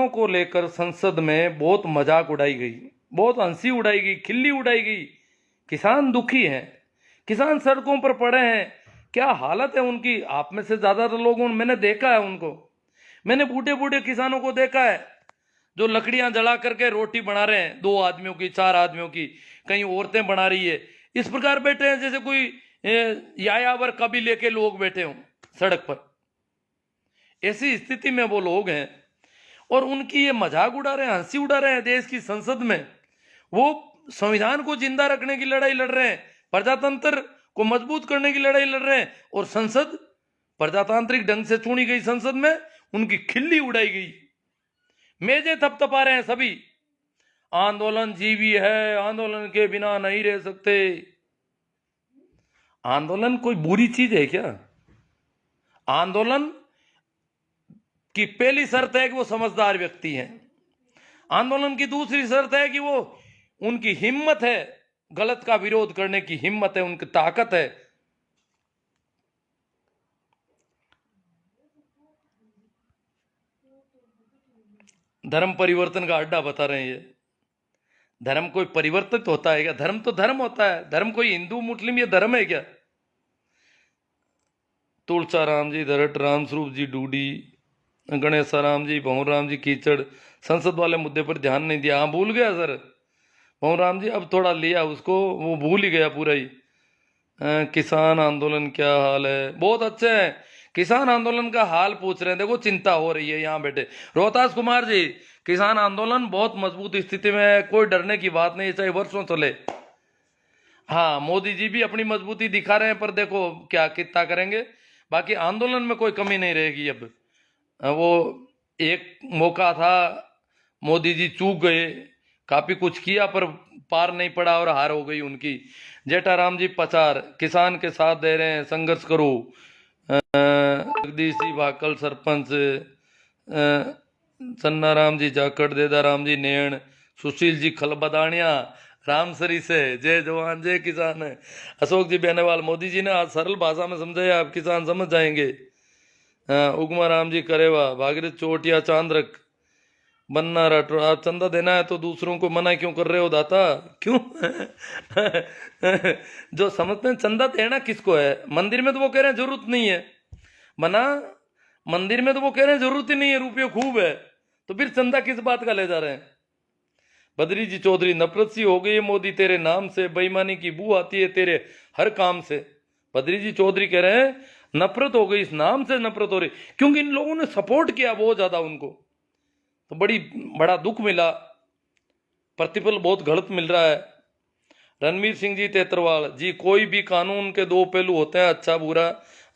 को लेकर संसद में बहुत मजाक उड़ाई गई, बहुत हंसी उड़ाई गई, खिल्ली उड़ाई गई। किसान दुखी हैं, किसान सड़कों पर पड़े हैं, क्या हालत है उनकी। आप में से ज्यादातर लोगों मैंने देखा है उनको, मैंने बूढ़े बूढ़े किसानों को देखा है जो लकड़ियां जला करके रोटी बना रहे हैं, 2 आदमियों की, 4 आदमियों की, कहीं औरतें बना रही है, इस प्रकार बैठे हैं जैसे कोई यायावर कबीले के लोग बैठे हों सड़क पर। ऐसी स्थिति में वो लोग हैं और उनकी ये मजाक उड़ा रहे हैं, हंसी उड़ा रहे हैं देश की संसद में। वो संविधान को जिंदा रखने की लड़ाई लड़ रहे हैं, प्रजातंत्र को मजबूत करने की लड़ाई लड़ रहे हैं, और संसद, प्रजातांत्रिक ढंग से चुनी गई संसद में उनकी खिल्ली उड़ाई गई, मेजे थपथपा रहे हैं सभी। आंदोलन जीवी है, आंदोलन के बिना नहीं रह सकते। आंदोलन कोई बुरी चीज है क्या? आंदोलन की पहली शर्त है कि वो समझदार व्यक्ति हैं। आंदोलन की दूसरी शर्त है कि वो, उनकी हिम्मत है, गलत का विरोध करने की हिम्मत है, उनकी ताकत है। धर्म परिवर्तन का अड्डा बता रहे हैं ये। धर्म कोई परिवर्तित होता है क्या? धर्म तो धर्म होता है। धर्म कोई हिंदू मुस्लिम ये धर्म है क्या? तुलसा राम जी धरट, राम स्वरूप जी डूडी, गणेश राम जी, भंवर राम जी कीचड़, संसद वाले मुद्दे पर ध्यान नहीं दिया। हाँ भूल गया सर भंवर राम जी, अब थोड़ा लिया उसको, वो भूल ही गया पूरा ही। किसान आंदोलन क्या हाल है? बहुत अच्छे हैं, किसान आंदोलन का हाल पूछ रहे हैं। देखो चिंता हो रही है यहाँ बैठे। रोहतास कुमार जी, किसान आंदोलन बहुत मजबूत स्थिति में है, कोई डरने की बात नहीं, चाहे वर्षों चले। हाँ मोदी जी भी अपनी मजबूती दिखा रहे हैं, पर देखो क्या कितना करेंगे। बाकी आंदोलन में कोई कमी नहीं रहेगी अब। वो एक मौका था, मोदी जी चूक गए, काफी कुछ किया पर पार नहीं पड़ा और हार हो गई उनकी। जेठाराम जी पचार, किसान के साथ दे रहे हैं, संघर्ष करो। जगदीश जी भाकल सरपंच, चन्ना राम जी जाखड़, देदा राम जी नेण, सुशील जी खलबदानिया, रामसरी से, जय जवान जय किसान है। अशोक जी बेनेवाल, मोदी जी ने आज सरल भाषा में समझाया, आप किसान समझ जाएंगे। उगमा राम जी करेवा, भागीरथ चोटिया, चांद्रक, बनना राठौर, आप चंदा देना है तो दूसरों को मना क्यों कर रहे हो दाता? क्यों? जो समझते हैं चंदा देना किसको है, मंदिर में तो वो कह रहे हैं जरूरत नहीं है, मना मंदिर में तो वो कह रहे हैं जरूरत ही नहीं है, रुपये खूब है, तो फिर चंदा किस बात का ले जा रहे हैं? बद्री जी चौधरी, नफरत सी हो गई है मोदी तेरे नाम से, बेईमानी की बू आती है तेरे हर काम से। बद्री जी चौधरी कह रहे हैं नफरत हो गई, इस नाम से नफरत हो रही, क्योंकि इन लोगों ने सपोर्ट किया बहुत ज्यादा उनको, तो बड़ा दुख मिला, प्रतिफल बहुत गलत मिल रहा है। रणवीर सिंह जी तेतरवाल जी, कोई भी कानून के 2 पहलू होते हैं, अच्छा बुरा।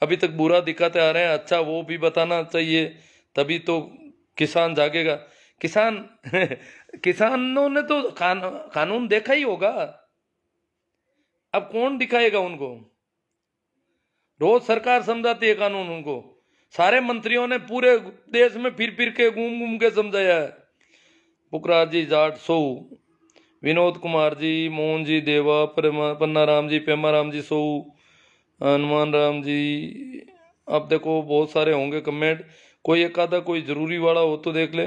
अभी तक बुरा दिखाते आ रहे हैं, अच्छा वो भी बताना चाहिए, तभी तो किसान जागेगा। किसान किसानों ने तो कानून देखा ही होगा, अब कौन दिखाएगा उनको? रोज सरकार समझाती है कानून उनको, सारे मंत्रियों ने पूरे देश में फिर फिर के घूम घूम के समझाया है। पुखराज जी जाट सो, विनोद कुमार जी, मोहन जी देवा, पन्ना राम जी, पेमा राम जी सो, हनुमान राम जी। अब देखो बहुत सारे होंगे कमेंट, कोई एक आधा कोई जरूरी वाला हो तो देख ले।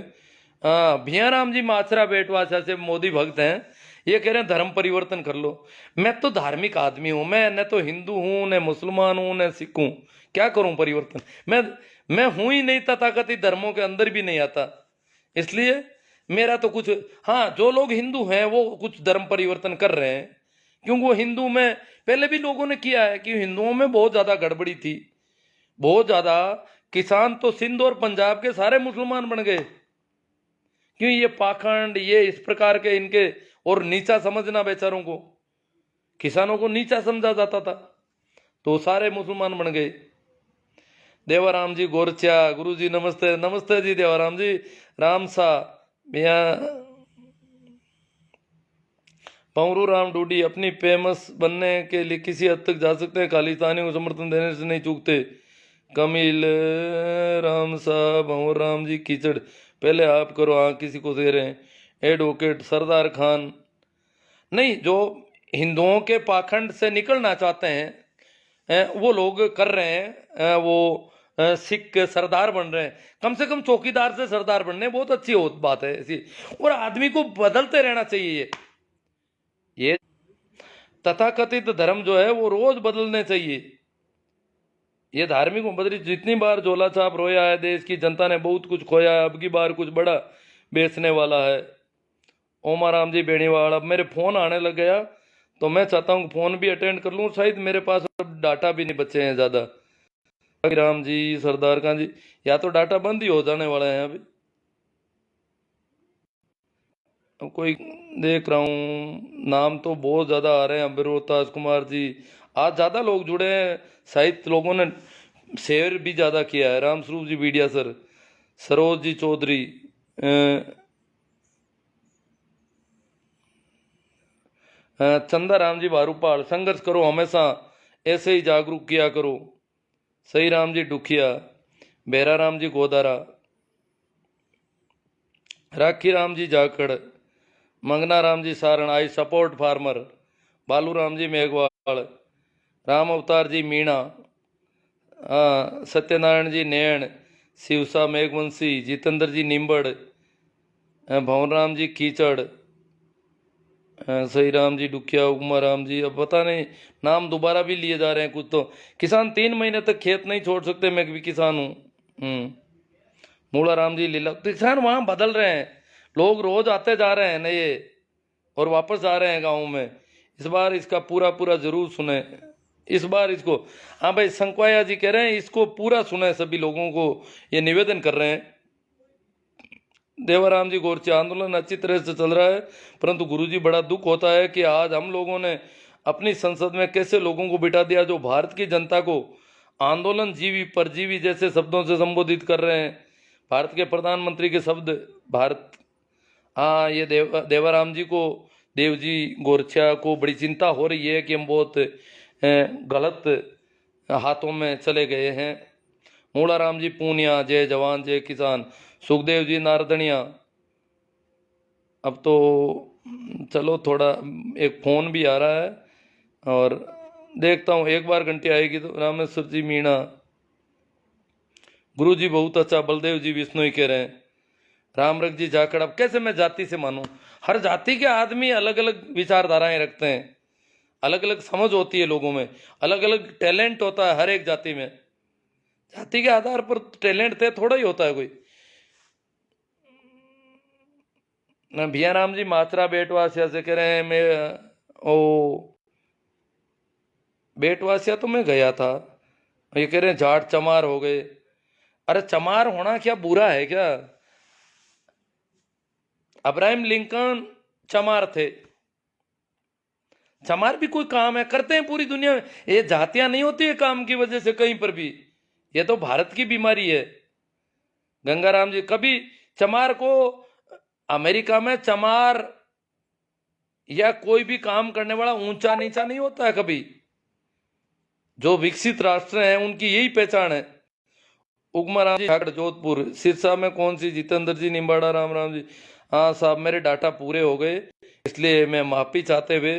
हाँ भिया राम जी माचरा बेटवासा से मोदी भक्त हैं, ये कह रहे हैं धर्म परिवर्तन कर लो। मैं तो धार्मिक आदमी हूं, मैं न तो हिंदू हूं, न मुसलमान हूं, न सिख हूं, क्या करूं परिवर्तन? मैं हूं ही नहीं, तथाकथित धर्मों के अंदर भी नहीं आता, इसलिए मेरा तो कुछ। हाँ जो लोग हिंदू हैं वो कुछ धर्म परिवर्तन कर रहे हैं, क्योंकि वो हिंदू में पहले भी लोगों ने किया है, कि हिंदुओं में बहुत ज्यादा गड़बड़ी थी, बहुत ज्यादा। किसान तो सिंध और पंजाब के सारे मुसलमान बन गए, क्यों? ये पाखंड, ये इस प्रकार के इनके, और नीचा समझना बेचारों को, किसानों को नीचा समझा जाता था, तो सारे मुसलमान बन गए। देवाराम जी गोरचा, गुरु जी नमस्ते, नमस्ते जी देवाराम जी। रामसा भैया, पवरू राम डूडी, अपनी फेमस बनने के लिए किसी हद तक जा सकते हैं, खालिस्तानी को समर्थन देने से नहीं चूकते। कमिल राम साहब, भंवर राम जी कीचड़, पहले आप करो, हाँ किसी को दे रहे हैं। एडवोकेट सरदार खान, नहीं, जो हिंदुओं के पाखंड से निकलना चाहते हैं वो लोग कर रहे हैं, वो सिख सरदार बन रहे हैं। कम से कम चौकीदार से सरदार बनने, बहुत अच्छी बात है ऐसी। और आदमी को बदलते रहना चाहिए। ये तथाकथित धर्म जो है वो रोज बदलने चाहिए। ये धार्मिक बदली, जितनी बार झोला छाप रोया है, देश की जनता ने बहुत कुछ खोया है, अब की बार कुछ बड़ा बेचने वाला है। ओमा राम जी बेणीवाल, अब मेरे फोन आने लग गया तो मैं चाहता हूँ फोन भी अटेंड कर लूँ, शायद मेरे पास अब डाटा भी नहीं बचे हैं ज़्यादा। राम जी, सरदार खान जी, या तो डाटा बंद ही हो जाने वाला है अभी। अब कोई देख रहा हूँ, नाम तो बहुत ज़्यादा आ रहे हैं। अभिरोताज कुमार जी, आज ज़्यादा लोग जुड़े हैं, शायद लोगों ने शेयर भी ज़्यादा किया है। राम स्वरूप जी बीडिया सर, सरोज जी चौधरी, चंदा राम जी भारूपाल, संघर्ष करो हमेशा, ऐसे ही जागरूक किया करो। सही राम जी डुखिया, बेरा राम जी गोदारा, राखी राम जी जाखड़, मंगना Ram ji Saran, I support farmer, बालू राम जी मेघवाल, राम अवतार जी मीणा, सत्यनारायण जी नैण, शिवसा मेघवंशी, जितेंद्र जी निम्बड़, भवन राम जी कीचड़, सही राम जी डुकिया, उमा राम जी, अब पता नहीं नाम दोबारा भी लिए जा रहे हैं कुछ तो। किसान 3 महीने तक खेत नहीं छोड़ सकते, मैं भी किसान हूँ। मूला राम जी लीला, तो किसान वहाँ बदल रहे हैं, लोग रोज आते जा रहे हैं नए और वापस आ रहे हैं गाँव में। इस बार इसका पूरा पूरा जरूर सुने, इस बार इसको। हाँ भाई, संकवाया जी कह रहे हैं इसको पूरा सुने, सभी लोगों को ये निवेदन कर रहे हैं। देवाराम जी गोरचे, आंदोलन अच्छी तरह से चल रहा है, परंतु गुरुजी बड़ा दुख होता है कि आज हम लोगों ने अपनी संसद में कैसे लोगों को बिठा दिया जो भारत की जनता को आंदोलन जीवी परजीवी जैसे शब्दों से संबोधित कर रहे हैं। भारत के प्रधानमंत्री के शब्द भारत, हाँ, ये देवाराम जी को, देव जी गोरछा को बड़ी चिंता हो रही है कि हम बहुत गलत हाथों में चले गए हैं। मूला राम जी पूनिया, जय जवान जय किसान, सुखदेव जी नारदनिया। अब तो चलो, थोड़ा एक फ़ोन भी आ रहा है और देखता हूँ, एक बार घंटी आएगी तो। रामेश्वर जी मीणा, गुरु जी बहुत अच्छा, बलदेव जी विष्णु ही कह रहे हैं। रामरख जी जाखड़, अब कैसे मैं जाति से मानूं? हर जाति के आदमी अलग अलग विचारधाराएं रखते हैं, अलग अलग समझ होती है लोगों में, अलग अलग टैलेंट होता है हर एक जाति में। जाति के आधार पर टैलेंट तय थोड़ा ही होता है कोई। भैया राम जी मात्रा बेटवासिया से कह रहे हैं, मैं ओ बेटवासिया तो मैं गया था, ये कह रहे हैं जाट चमार हो गए। अरे चमार होना क्या बुरा है क्या? अब्राहम लिंकन चमार थे, चमार भी कोई काम है, करते हैं पूरी दुनिया में। ये जातियां नहीं होती है काम की वजह से कहीं पर भी, ये तो भारत की बीमारी है। गंगाराम जी, कभी चमार को अमेरिका में चमार या कोई भी काम करने वाला ऊंचा नीचा नहीं होता है कभी। जो विकसित राष्ट्र हैं उनकी यही पहचान है। उगमा राम जी ठाकर जोधपुर, सिरसा में कौन सी? जितेंद्र जी निम्बाड़ा, राम राम जी। हाँ साहब, मेरे डाटा पूरे हो गए, इसलिए मैं माफी चाहते हुए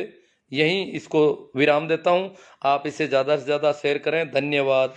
यहीं इसको विराम देता हूं। आप इसे ज़्यादा से ज़्यादा शेयर करें। धन्यवाद।